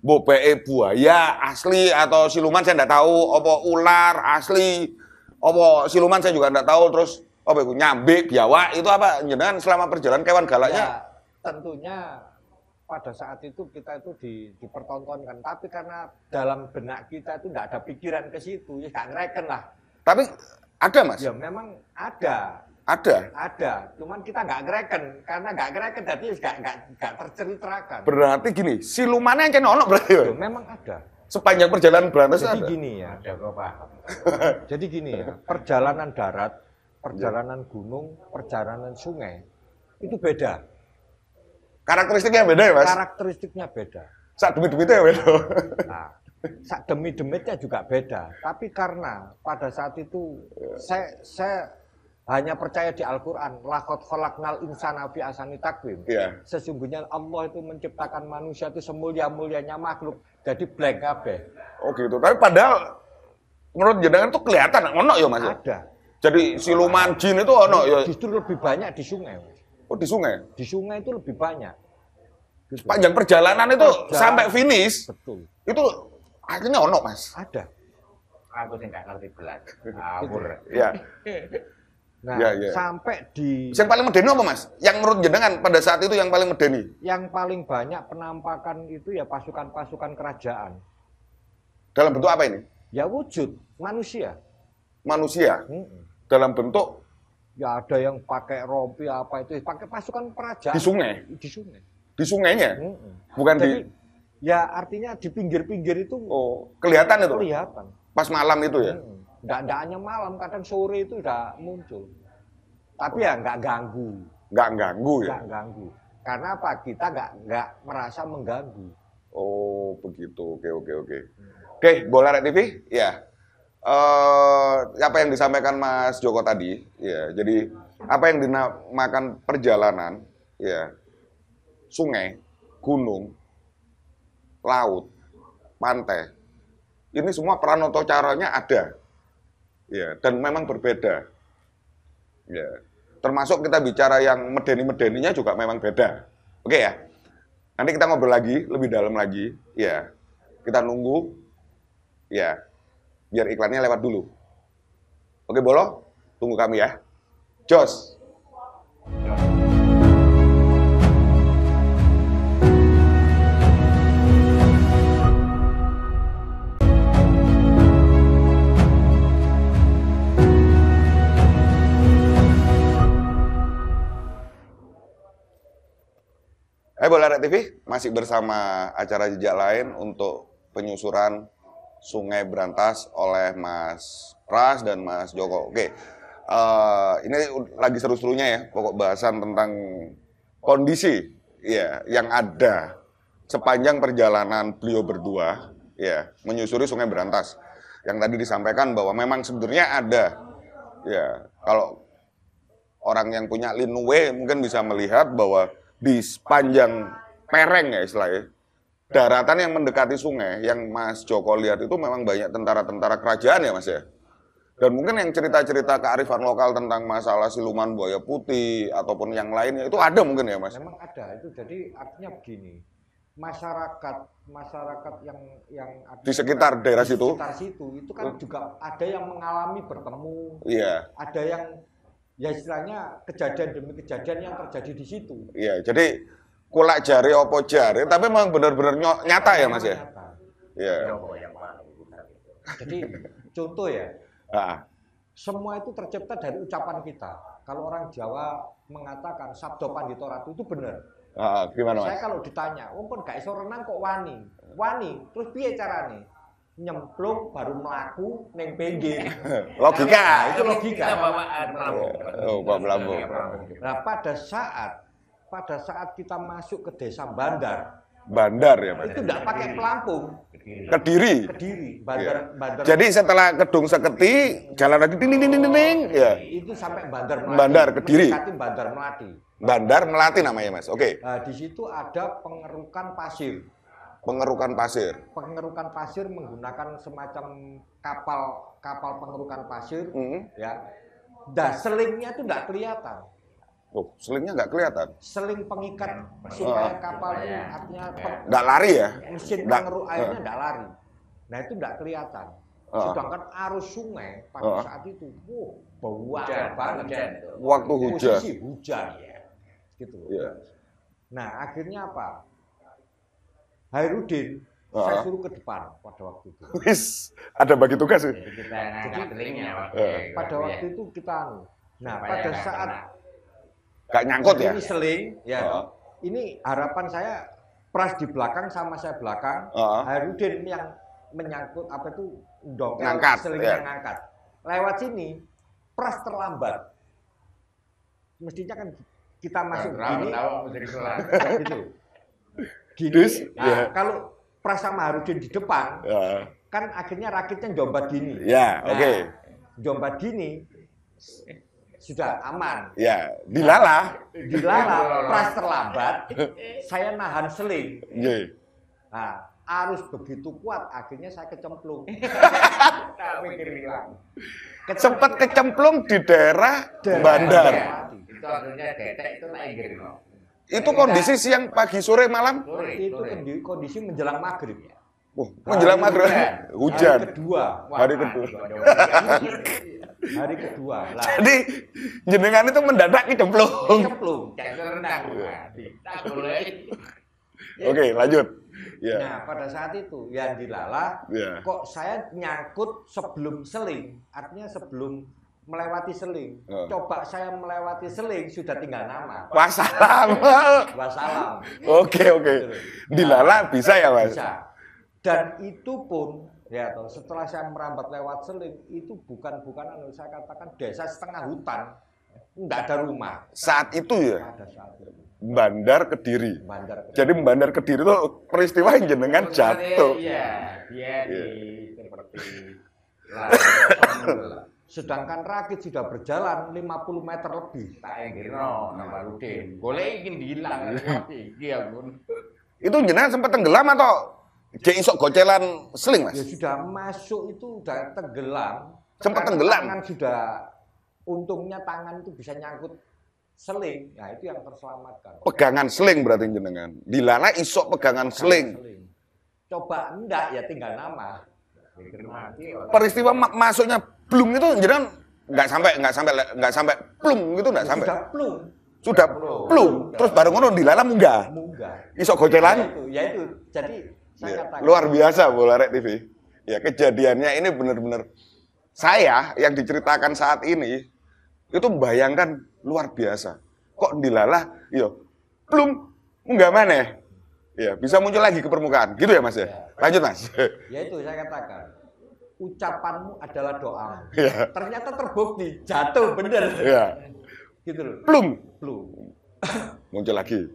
Bopeke buaya asli atau siluman saya ndak tahu, apa ular asli. Apa siluman saya juga enggak tahu, terus Apa itu? Nyambe, biawak itu apa? Jenengan selama perjalanan kewan galaknya? Ya, tentunya pada saat itu kita itu dipertontonkan, tapi karena dalam benak kita itu tidak ada pikiran ke situ, ya nggak ngereken lah. Tapi ada Mas? Ya memang ada. Ada, cuman kita nggak ngereken, karena nggak ngereken jadi nggak terceritakan. Berarti gini, silumannya yang ono berarti ya? Memang ada. Sepanjang perjalanan berantas Jadi ada? gini ya. Ada kok Pak. Jadi gini ya, perjalanan darat, perjalanan gunung, perjalanan sungai itu beda. Karakteristiknya beda ya Mas? Karakteristiknya beda. Sak demi-demitnya ya beda? Nah, sak demi-demitnya juga beda. Tapi karena pada saat itu saya hanya percaya di Al-Quran, laqad khalaqnal insana fi ahsani taqwim. Iya. Sesungguhnya Allah itu menciptakan manusia itu semulia-mulianya makhluk. Jadi blank kabeh. Oh gitu. Tapi padahal menurut jenengan itu kelihatan ono ya Mas? Ada. Jadi siluman jin itu ono ya? Justru lebih banyak di sungai. Oh di sungai? Di sungai itu lebih banyak. Gitu. Panjang perjalanan itu sampai finish. Betul. Itu akhirnya ono Mas? Ada. Aku sih nggak ngerti belas. Ngawur. Iya. Nah, Ya. sampai di... Yang paling medeni apa Mas? Yang menurut jenengan pada saat itu yang paling medeni? Yang paling banyak penampakan itu ya pasukan-pasukan kerajaan. Dalam bentuk apa ini? Ya wujud manusia. Manusia? Dalam bentuk? Ya ada yang pakai rompi apa itu, pakai pasukan kerajaan. Di sungai? Di sungai. Di sungainya? Bukan Jadi, di... ya artinya di pinggir-pinggir itu Oh, kelihatan itu? kelihatan. Pas malam itu ya? Nggak hanya malam, kadang sore itu udah muncul. Tapi ya nggak ganggu. Nggak ganggu ya? Nggak ganggu. Karena apa? Kita nggak merasa mengganggu. Oh, begitu. Oke. Oke, Bola Red TV? Ya. Apa yang disampaikan Mas Joko tadi, ya. Jadi apa yang dinamakan perjalanan, ya. Sungai, gunung, laut, pantai. Ini semua pranoto caranya ada. Ya, dan memang berbeda. Ya. Termasuk kita bicara yang medeni-medeninya juga memang beda. Oke ya. Nanti kita ngobrol lagi, lebih dalam lagi. Ya. Kita nunggu. Ya. Biar iklannya lewat dulu. Oke, Bolo? Tunggu kami ya. Jos. Bola Red TV masih bersama acara jejak lain untuk penyusuran Sungai Brantas oleh Mas Pras dan Mas Joko. Oke, ini lagi seru-serunya ya, pokok bahasan tentang kondisi ya yang ada sepanjang perjalanan beliau berdua ya menyusuri Sungai Brantas. Yang tadi disampaikan bahwa memang sebenarnya ada ya, kalau orang yang punya Linue mungkin bisa melihat bahwa di sepanjang pereng ya istilahnya, daratan yang mendekati sungai, yang Mas Joko lihat itu memang banyak tentara-tentara kerajaan ya Mas ya. Dan mungkin yang cerita-cerita kearifan lokal tentang masalah siluman buaya putih ataupun yang lainnya itu ada mungkin ya Mas? Memang ada itu, jadi artinya begini, masyarakat yang ada di sekitar daerah situ, itu kan juga ada yang mengalami bertemu, iya. Ada yang ya istilahnya kejadian demi kejadian yang terjadi di situ. Iya, jadi kulak jari opo jari, tapi memang benar-benar nyata ya Mas ya? Iya. Jadi contoh ya, semua itu tercipta dari ucapan kita. Kalau orang Jawa mengatakan sabdo pandito ratu itu benar. Gimana Mas? Saya kalau ditanya, pun gak iso renang kok wani, terus piye carane? Nyemplung baru melaku neng pinggir. Logika. Itu logika. Pak Pelampung. Nah, pada saat kita masuk ke desa Bandar Ya Mas. itu tidak pakai pelampung. Kediri. Bandar. Jadi setelah Kedung Seketi jalan lagi ding ya. Itu sampai Bandar Melati. Bandar Kediri. Bandar Melati. Bandar Melati namanya Mas. Oke. Nah, di situ ada pengerukan pasir. Pengerukan pasir menggunakan semacam kapal pengerukan pasir, ya. Dan selingnya itu tidak kelihatan. Oh, selingnya nggak kelihatan. Seling pengikat supaya kapal itu artinya nggak lari ya. Mesin pengeruk airnya nggak lari. Nah itu nggak kelihatan. Sedangkan arus sungai pada saat itu, hujan banget. Waktu hujan. Posisi hujan, ya. Gitu. Yeah. Nah, akhirnya apa? Hairudin, saya suruh ke depan pada waktu itu. Wis, ada bagi tugas sih. Jadi kita ngangkat selingnya Pada waktu itu kita, nah pada saat gak nyangkut ya? Ini seling, ya. Ini harapan saya pras di belakang sama saya belakang, Hairudin yang menyangkut apa itu ngangkat, selingnya ngangkat. Lewat sini, pras terlambat. Mestinya kan kita masuk gini, gitu. Gini, kalau pras sama Harudin di depan, kan akhirnya rakitnya jombat gini. Ya, oke. Jombat gini, sudah aman. Ya, dilala, pras terlambat, saya nahan seling. Yeah. Nah, arus begitu kuat, akhirnya saya kecemplung. Sempat kecemplung di daerah bandar. Itu artinya getek itu naik gitu. Itu kondisi siang, pagi, sore, malam? Itu kondisi menjelang maghrib. Menjelang maghrib, hujan. Hari kedua. Jadi jenengan itu mendadak kecemplung. Oke, lanjut. Yeah. Nah, pada saat itu yang dilala, kok saya nyangkut sebelum seling, artinya sebelum melewati seling. Coba saya melewati seling, sudah tinggal nama. Wassalam. Oke. Dilala bisa ya, Mas? Bisa. Dan itu pun, ya setelah saya merambat lewat seling, itu bukan saya katakan desa setengah hutan, enggak ada rumah. Saat itu ya? Pada saat itu. Bandar Kediri. Jadi Bandar Kediri itu peristiwa yang jenengan jatuh. Iya, seperti sedangkan rakit sudah berjalan 50 meter lebih. Tak enggerno nama Rudin. Golek ingin hilang. Itu jenengan sempat tenggelam atau dia isok gocelan seling, Mas? Ya sudah masuk itu udah tenggelam. Sempat tenggelam. Tangan sudah, untungnya tangan itu bisa nyangkut seling, nah itu yang terselamatkan. Pegangan seling berarti jenengan. Dilala isok pegangan seling. Coba enggak ya tinggal nama. Peristiwa masuknya blum itu jenengan nggak sampai plung gitu nggak sampai. Sudah plung. Terus baru ngono dilala munggah. Isok gocelan. Ya itu. Jadi saya katakan luar biasa Bolarek TV. Ya kejadiannya ini benar-benar saya yang diceritakan saat ini itu membayangkan luar biasa. Kok dilala, plum, munggah mana? Ya, bisa muncul lagi ke permukaan. Gitu ya, Mas ya? Lanjut, Mas. Ya itu saya katakan. Ucapanmu adalah doa. Ya. Ternyata terbukti, jatuh bener. Ya. Gitu loh. Plum. Muncul lagi.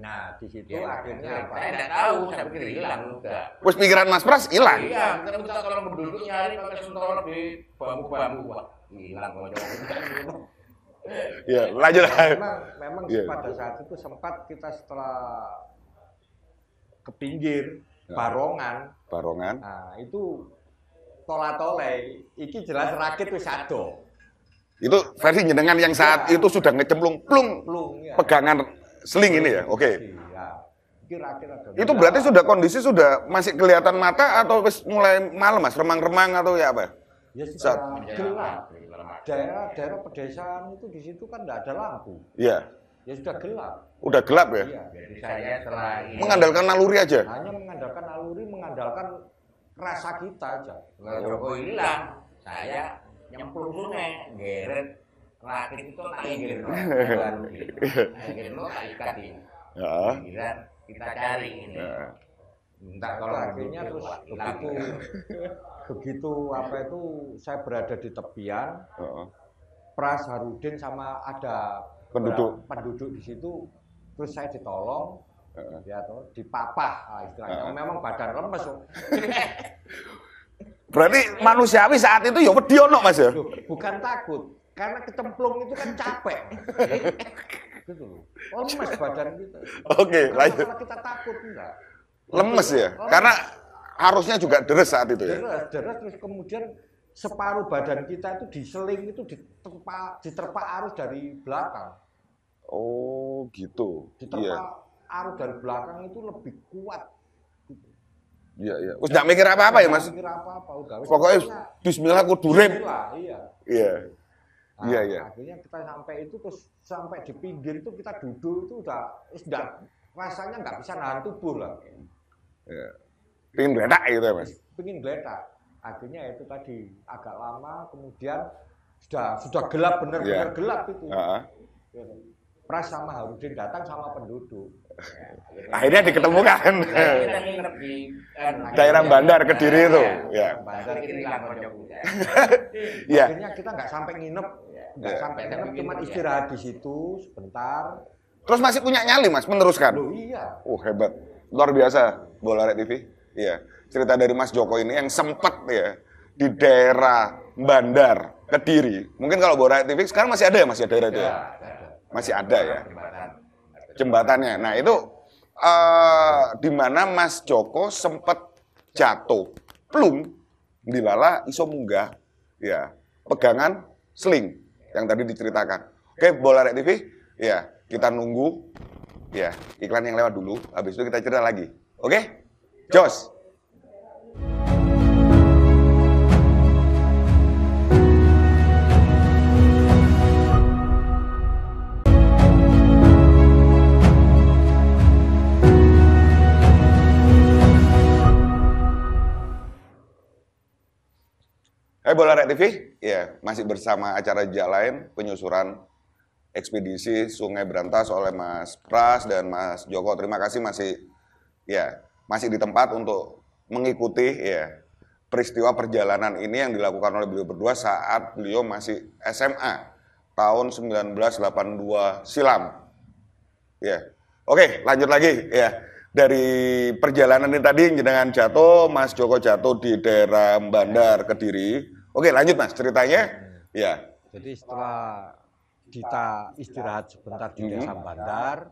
Nah, di situ akhirnya apa? Saya tidak tahu, saya pikir hilang enggak. Wes pikiran Mas Pras hilang. Iya, kita kalau berduduk nyari pakai sentolan di bambu-bambu. Hilang kalau Ya, lanjut. Memang pada saat itu sempat kita setelah ke pinggir Barongan. Nah, itu tola-tole, iki jelas rakit wis ado. Itu versi jenengan yang saat itu sudah ngecemplung plung ya. Pegangan seling ini ya. Oke. Itu berarti sudah kondisi sudah masih kelihatan mata atau mulai malam, Mas? Remang-remang atau ya apa? Ya sudah gelap. Daerah pedesaan itu di situ kan enggak ada lampu. Iya. Ya sudah gelap. Udah gelap ya? Iya. Jadi saya setelah mengandalkan naluri aja. Hanya mengandalkan naluri, mengandalkan rasa kita aja. Kalau Joko hilang, saya nyemplung sungai, geret rakit itu naik gitu. Akhirnya tak ikatin. Kita cari ini. Entah kalau akhirnya terus begitu apa itu saya berada di tepian, Pras Harudin sama ada penduduk di situ, terus saya ditolong, ya toh, dipapah istilahnya. Memang badan lemes. Berarti manusiawi saat itu ya wedi ono, Mas ya? Bukan takut, karena kecemplung itu kan capek. Gitu loh. Lemes badan kita. Oke, lanjut. Kalau kita takut enggak. Lemes ya? Karena arusnya juga deres saat itu ya? Deres, terus kemudian separuh badan kita itu diseling itu diterpa arus dari belakang. Oh gitu. Diterpa arus dari belakang itu lebih kuat. Gitu. Iya, iya. Wis nggak mikir apa-apa ya, Mas? Mikir apa-apa udah. Pokoknya bismillah aku durip. Iya. Iya. Nah, Iya, iya. akhirnya kita sampai itu terus sampai di pinggir itu kita duduk itu udah rasanya nggak bisa nahan tubuh lah. Iya. Pengen geledak gitu ya, Mas? Pengen geledak. Akhirnya itu tadi agak lama kemudian sudah gelap benar-benar gelap itu. Pras sama Harudin datang sama penduduk. Akhirnya diketemukan. Kita nginep di Daerah Bandar Kediri itu. Ya. Bandar Kediri Lamonjok. Iya. Akhirnya kita nggak sampai nginep, cuma istirahat di situ sebentar. Terus masih punya nyali, Mas, meneruskan? Loh iya. Hebat. Luar biasa, Bolarek TV. Iya. Cerita dari Mas Joko ini yang sempat ya di daerah Bandar Kediri. Mungkin kalau Bolarek TV sekarang masih ada ya, Mas, ya daerah itu ya? Masih ada ya. Jembatannya. Nah, itu di mana Mas Joko sempat jatuh plung dilala iso munggah ya, pegangan sling yang tadi diceritakan. Oke, Bolarek TV, ya, kita nunggu ya iklan yang lewat dulu, habis itu kita cerita lagi. Oke? Jos. Bolarek TV, ya masih bersama acara Jalain penyusuran ekspedisi Sungai Berantas oleh Mas Pras dan Mas Joko. Terima kasih masih di tempat untuk mengikuti ya peristiwa perjalanan ini yang dilakukan oleh beliau berdua saat beliau masih SMA tahun 1982 silam. Ya, oke, lanjut lagi ya. Dari perjalanan ini tadi dengan jatuh, Mas Joko jatuh di daerah Bandar Kediri. Oke, lanjut Mas ceritanya. Ya. Jadi setelah kita istirahat sebentar di desa Bandar,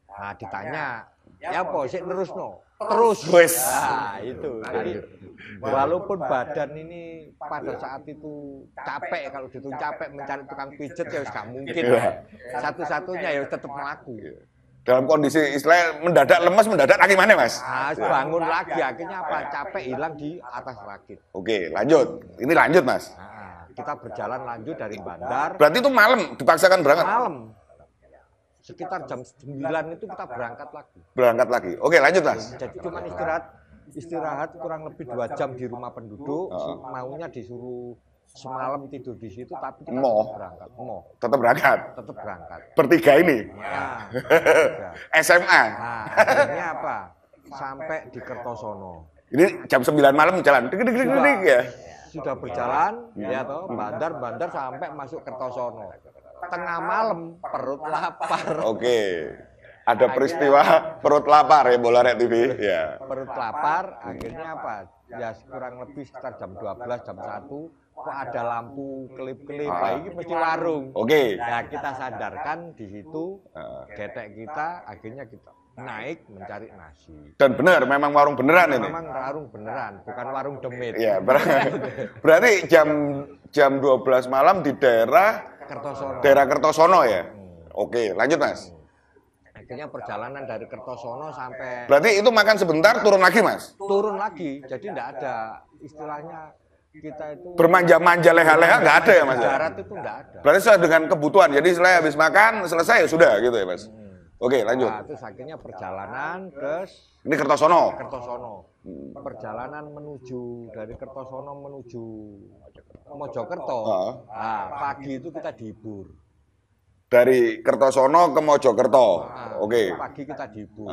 nah ditanya, ya apa sih terus no? Terus wes. Nah, itu. Jadi walaupun badan ini pada saat itu capek, kalau dihitung capek mencari tukang pijet ya gak mungkin. Satu-satunya ya tetap melaku. Dalam kondisi istilahnya mendadak lemas, mendadak lagi mana Mas? Bangun lagi, akhirnya apa? Capek hilang di atas rakit. Oke, lanjut. Ini lanjut Mas. Nah, kita berjalan lanjut dari Bandar. Berarti itu malam, dipaksakan berangkat? Malam. Sekitar jam 9 itu kita berangkat lagi. Berangkat lagi. Oke, lanjut Mas. Jadi cuma istirahat kurang lebih 2 jam di rumah penduduk. Maunya disuruh semalam tidur di situ, tapi kita berangkat. Tetap berangkat. Tetap berangkat. Bertiga ini. Nah, SMA. Nah, akhirnya apa? Sampai di Kertosono. Ini jam 9 malam jalan. Dik ya. Sudah berjalan, ya toh, Bandar sampai masuk Kertosono. Tengah malam perut lapar. Oke. Ada peristiwa perut lapar ya Bolarek TV. Ya. Perut lapar, akhirnya apa? Ya kurang lebih sekitar jam 12, jam 1. Kok ada lampu kelip-kelip, ini mesti warung. Oke. Ya kita sadarkan di situ, getek kita, akhirnya kita naik mencari nasi. Dan benar, memang warung beneran ini? Memang warung beneran, bukan warung demit. Ya, berarti jam 12 malam di daerah Kertosono ya? Oke, lanjut Mas. Akhirnya perjalanan dari Kertosono sampai... Berarti itu makan sebentar, turun lagi Mas? Turun lagi, jadi tidak ada istilahnya kita itu... Bermanja-manja leha-leha nggak ada ya Mas? Darat itu nggak ada. Berarti sesuai dengan kebutuhan, jadi setelah habis makan, selesai ya sudah gitu ya Mas? Oke, lanjut. Nah, terus akhirnya perjalanan ke... Ini Kertosono? Kertosono. Perjalanan dari Kertosono menuju Mojokerto. Nah, pagi itu kita dihibur. Dari Kertosono ke Mojokerto. Oke. Pagi kita dihibur.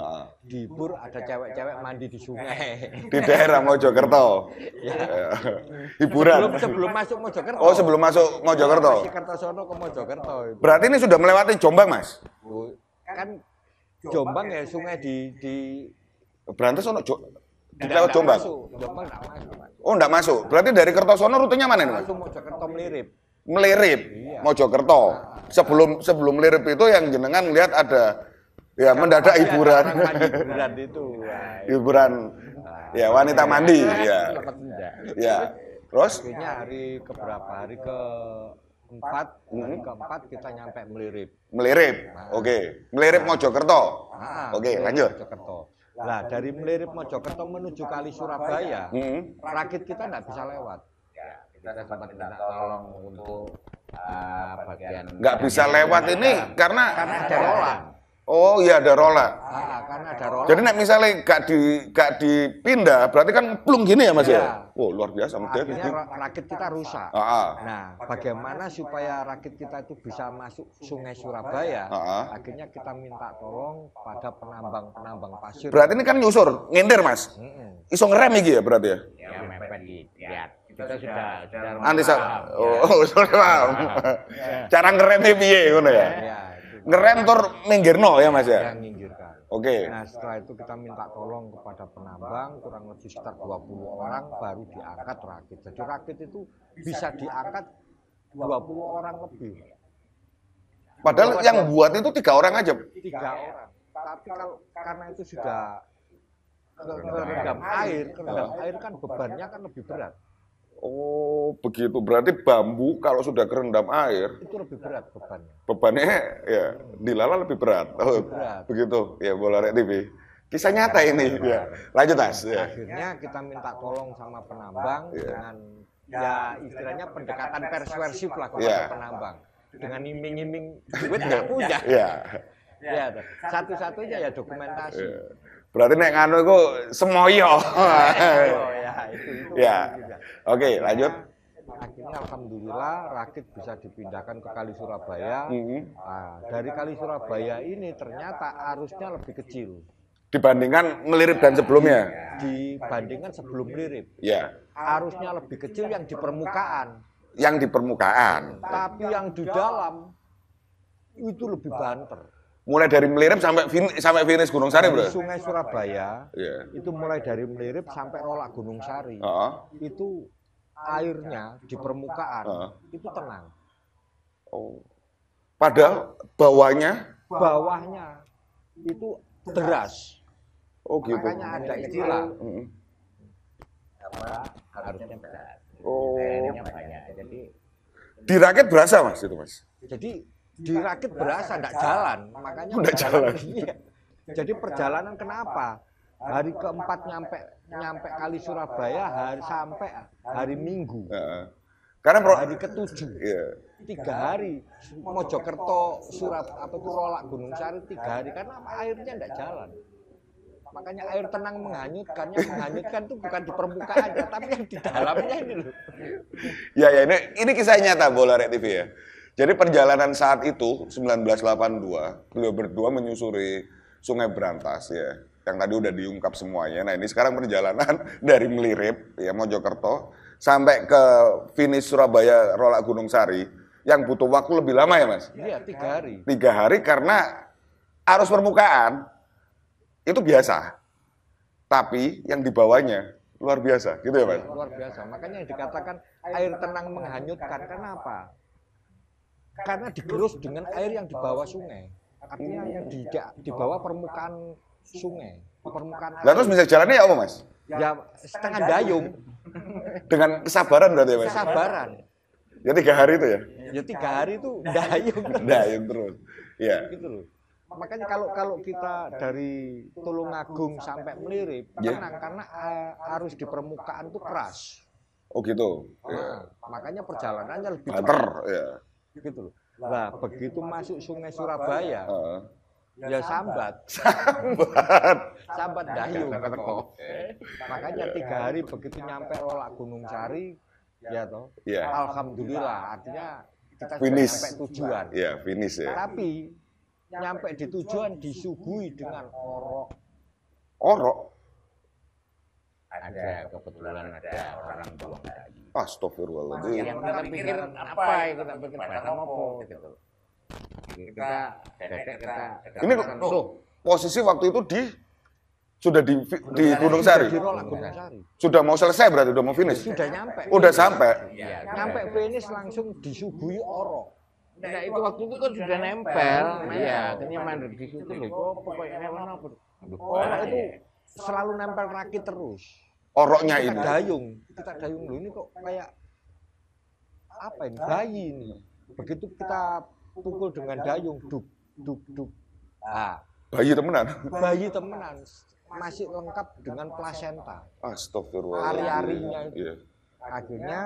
Dihibur ada cewek-cewek mandi di sungai. Di daerah Mojokerto. Ya. Hiburan. Sebelum masuk Mojokerto. Oh, sebelum masuk Mojokerto. Masih Kertosono ke Mojokerto. Berarti ini sudah melewati Jombang, Mas? Kan Jombang ya sungai di Berantas ono lewat Jombang. Jombang enggak masuk. Oh, enggak masuk. Berarti dari Kertosono rutenya mana ini, Mas? Langsung Mojokerto melirip. Iya. Mojokerto. Sebelum melirip itu yang jenengan lihat ada ya mendadak hiburan. Hiburan itu. Hiburan ya wanita mandi ya. Ya. Terus akhirnya hari keempat kita nyampe melirip. Melirip. Oke. Melirip Mojokerto. Oke, lanjut. Mojokerto. Nah, dari Melirip Mojokerto menuju Kali Surabaya, rakit kita nggak bisa lewat. Ya, kita sempat minta tolong untuk bagian nggak bisa lewat ini karena ada rola. Oh iya ada rola. Karena ada rola. Jadi nek misalnya gak dipindah, berarti kan plung gini ya Mas ya? Oh luar biasa. Akhirnya rakit kita rusak. Nah, bagaimana supaya rakit kita itu bisa masuk Sungai Surabaya? Akhirnya kita minta tolong pada penambang pasir. Berarti ini kan nyusur, ngindir Mas? Iso ngerem iki ya berarti ya? Ya mepet lihat. Kita sudah sudah paham. Cara ngeremnya piye ngono ya? Ngerem tur minggirno ya Mas ya? Yang minggirkan. Oke. Nah setelah itu kita minta tolong kepada penambang kurang lebih sekitar 20 orang baru diangkat rakit. Jadi rakit itu bisa diangkat 20 orang lebih. Padahal yang buat itu 3 orang aja. 3 orang. Tapi kalau karena itu sudah kerendam air kan bebannya kan lebih berat. Oh begitu, berarti bambu kalau sudah kerendam air itu lebih berat bebannya. Bebannya ya dilala lebih berat. Oh, berat. Begitu ya Bolarek TV. Kisah nyata ini. Ya. Lanjut Mas. Ya. Akhirnya kita minta tolong sama penambang dengan ya istilahnya pendekatan persuasif lah kepada penambang. Dengan iming-iming duit nggak punya. Ya, satu-satunya ya dokumentasi. Berarti nek nganu iku semoyo. Ya. Oke, lanjut. Akhirnya alhamdulillah rakit bisa dipindahkan ke Kali Surabaya. Nah, dari Kali Surabaya ini ternyata arusnya lebih kecil dibandingkan Melirip dan sebelumnya. Dibandingkan sebelum Melirip. Ya. Arusnya lebih kecil yang di permukaan. Yang di permukaan. Tapi yang di dalam itu lebih banter. Mulai dari Melirip sampai finish Gunung Sari, Bro. Sungai Surabaya, itu mulai dari Melirip sampai Rolak Gunung Sari. Itu airnya di permukaan itu tenang. Oh. Padahal bawahnya itu deras. Oh gitu. Makanya ada istilah. Harusnya berat. Oh. Airnya banyak. Jadi dirakit berasa Mas itu Mas. Jadi dirakit berasa enggak jalan, makanya enggak jalan. Iya. Jadi perjalanan kenapa? Hari keempat nyampe Kali Surabaya sampai hari Minggu. Karena hari ketujuh. 3 hari Mojokerto, Rolak Gunung Sari 3 hari karena airnya enggak jalan. Makanya air tenang menghanyutkannya, menghanyutkan itu bukan di permukaan ya, tapi yang di dalamnya ini loh. Ya ini kisah nyata Bolarek TV ya. Jadi perjalanan saat itu 1982 beliau berdua menyusuri Sungai Brantas ya, yang tadi udah diungkap semuanya. Nah ini sekarang perjalanan dari Melirip ya Mojokerto sampai ke finish Surabaya Rolak Gunung Sari yang butuh waktu lebih lama ya Mas? Iya 3 hari. 3 hari karena arus permukaan itu biasa, tapi yang di bawahnya luar biasa, gitu ya Mas? Luar biasa. Makanya yang dikatakan air tenang menghanyutkan. Kenapa? Karena digerus dengan air yang di bawah sungai. Artinya yang di bawah permukaan sungai. Permukaan lalu terus bisa jalannya ya apa Mas? Ya setengah dayung. Dengan kesabaran berarti ya Mas? Kesabaran. Ya 3 hari itu ya? Ya 3 hari itu dayung. Dayung terus. Iya. Gitu loh. Makanya kalau kita dari Tulungagung sampai Melirip tenang karena arus di permukaan itu keras. Oh gitu. Makanya perjalanannya lebih banter ya. Gitu loh. Nah, begitu masuk Sungai Surabaya, ya sambat dayung. Makanya 3 hari begitu nyampe Rolak Gunung Sari, ya toh. Alhamdulillah, artinya kita sudah sampai tujuan. Iya, finish ya. Tapi nyampe di tujuan disuguhi dengan orok. Orok? Ada kebetulan ada orang buang daging. Astagfirullahaladzim. Yang kita pikir apa ya, kita pikir padahal apa gitu. Kita ini posisi waktu itu sudah di Gunung Sari. Di Rolak Gunung Sari. Sudah mau selesai berarti, udah mau finish. Sudah nyampe. Udah sampai. Nyampe finish langsung disuguhi orok. Nah itu waktu itu kan sudah nempel. Iya, akhirnya mandek di situ loh. Pokoknya mana pun. Orok itu selalu nempel rakit terus. Oroknya ini. Kita dayung loh ini kok kayak apa ini? Bayi ini. Begitu kita pukul dengan dayung, duk. Nah, bayi temenan. masih lengkap dengan plasenta. Astagfirullah. Ari-arinya itu. Iya. Akhirnya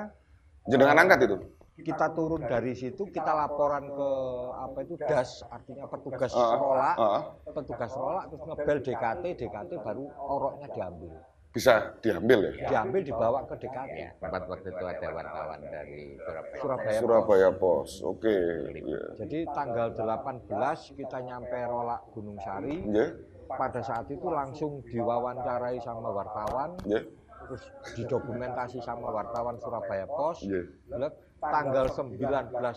jenengan angkat itu. Kita turun dari situ, kita laporan ke apa itu DAS, artinya petugas rolak, petugas rolak, terus ngebel DKT baru oroknya diambil. Bisa diambil ya? Diambil, dibawa ke DKT. Ya, tempat waktu itu ada wartawan dari Surabaya Pos. Oke. Yeah. Jadi tanggal 18 kita nyampe rolak Gunung Sari. Yeah. Pada saat itu langsung diwawancarai sama wartawan. Yeah. Terus didokumentasi sama wartawan Surabaya Pos. Yeah. Tanggal 19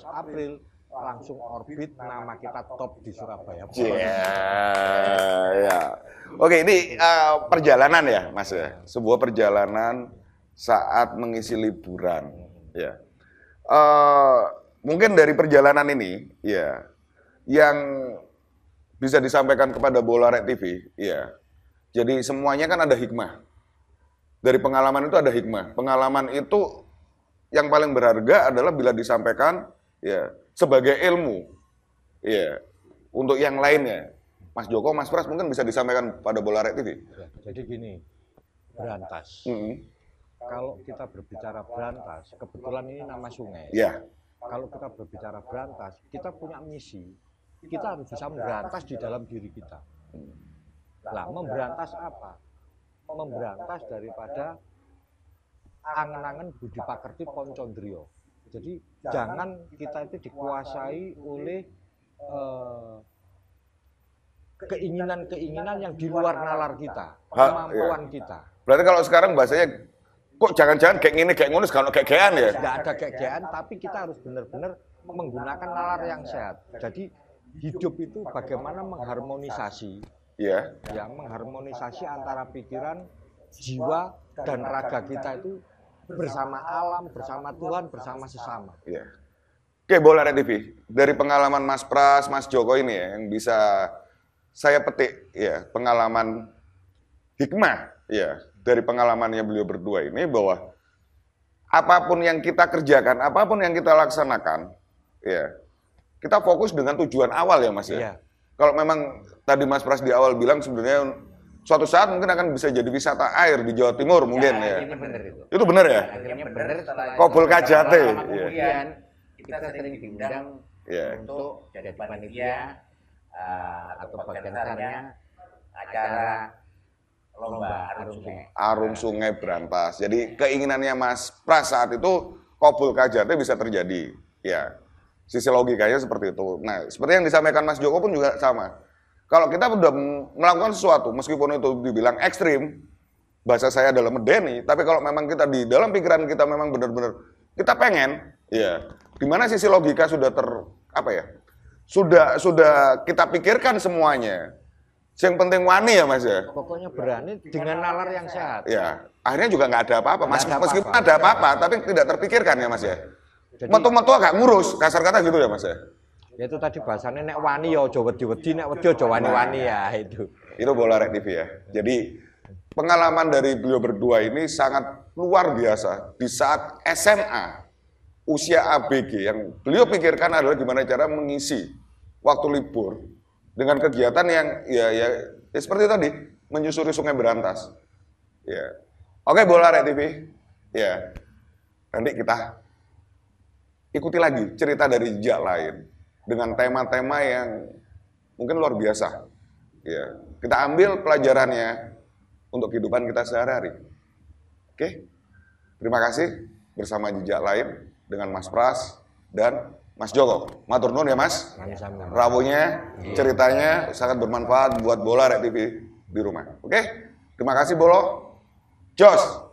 April langsung orbit, nama kita top di Surabaya Pos. Ya. Oke, ini perjalanan ya, Mas ya. Sebuah perjalanan saat mengisi liburan. Ya. Mungkin dari perjalanan ini, ya, yang bisa disampaikan kepada Bola Rek TV, ya. Jadi semuanya kan ada hikmah. Dari pengalaman itu ada hikmah. Pengalaman itu yang paling berharga adalah bila disampaikan, ya, sebagai ilmu, ya, untuk yang lainnya. Mas Joko, Mas Pras mungkin bisa disampaikan pada Bola Rek TV. Ya, jadi gini, berantas. Kalau kita berbicara berantas, kebetulan ini nama sungai. Ya. Kalau kita berbicara berantas, kita punya misi. Kita harus bisa memberantas di dalam diri kita. Nah, memberantas apa? Memberantas daripada angen-angen budi pakerti Poncondrio. Jadi jangan kita itu dikuasai oleh keinginan-keinginan yang di luar nalar kita, kemampuan kita. Berarti kalau sekarang bahasanya, kok jangan-jangan kayak gini, kayak ngunus, kalau kayak gean ya? Tidak ada kayak tapi kita harus benar-benar menggunakan nalar yang sehat. Jadi hidup itu bagaimana mengharmonisasi, ya, mengharmonisasi antara pikiran, jiwa, dan raga kita itu bersama alam, bersama Tuhan, bersama sesama. Ya. Oke, Bola Rek TV, dari pengalaman Mas Pras, Mas Joko ini ya, yang bisa saya petik, ya, pengalaman hikmah, ya, dari pengalamannya beliau berdua ini, bahwa apapun yang kita kerjakan, apapun yang kita laksanakan, ya, kita fokus dengan tujuan awal ya, Mas ya. Iya. Kalau memang tadi Mas Pras di awal bilang sebenarnya suatu saat mungkin akan bisa jadi wisata air di Jawa Timur mungkin ya. Ini benar itu. Itu benar ya? Akhirnya benar setelah Kobul Kajate. Kemudian kita sering diundang untuk jadi panitia atau bagian besarnya acara lomba arung sungai. Arung Sungai Berantas. Jadi keinginannya Mas Pras saat itu Kobul Kajate bisa terjadi. Ya, sisi logikanya seperti itu. Nah, seperti yang disampaikan Mas Joko pun juga sama. Kalau kita sudah melakukan sesuatu, meskipun itu dibilang ekstrim, bahasa saya adalah medeni, tapi kalau memang kita di dalam pikiran kita memang benar-benar kita pengen, ya, di mana sisi logika sudah sudah kita pikirkan semuanya. Yang penting wani ya, Mas ya. Pokoknya berani dengan nalar yang sehat. Ya, akhirnya juga nggak ada apa-apa. Meskipun ada apa-apa, tapi tidak terpikirkan ya, Mas ya. Metu-metu agak ngurus, kasar kata gitu ya, Mas ya. Ya itu tadi bahasanya nek wani ya aja wedi-wedi, nek wedi aja wani-wani ya itu. Itu Bola Rek TV ya. Jadi pengalaman dari beliau berdua ini sangat luar biasa. Di saat SMA, usia ABG, yang beliau pikirkan adalah gimana cara mengisi waktu libur dengan kegiatan yang ya seperti tadi, menyusuri Sungai Berantas. Ya. Oke, Bola Rek TV. Ya. Nanti kita ikuti lagi cerita dari jejak lain dengan tema-tema yang mungkin luar biasa. Ya, kita ambil pelajarannya untuk kehidupan kita sehari-hari. Oke, terima kasih bersama jejak lain dengan Mas Pras dan Mas Joko. Matur nuwun ya Mas. Rawuhnya, ceritanya sangat bermanfaat buat Bola Rek TV di rumah. Oke, terima kasih Bolo. Jos.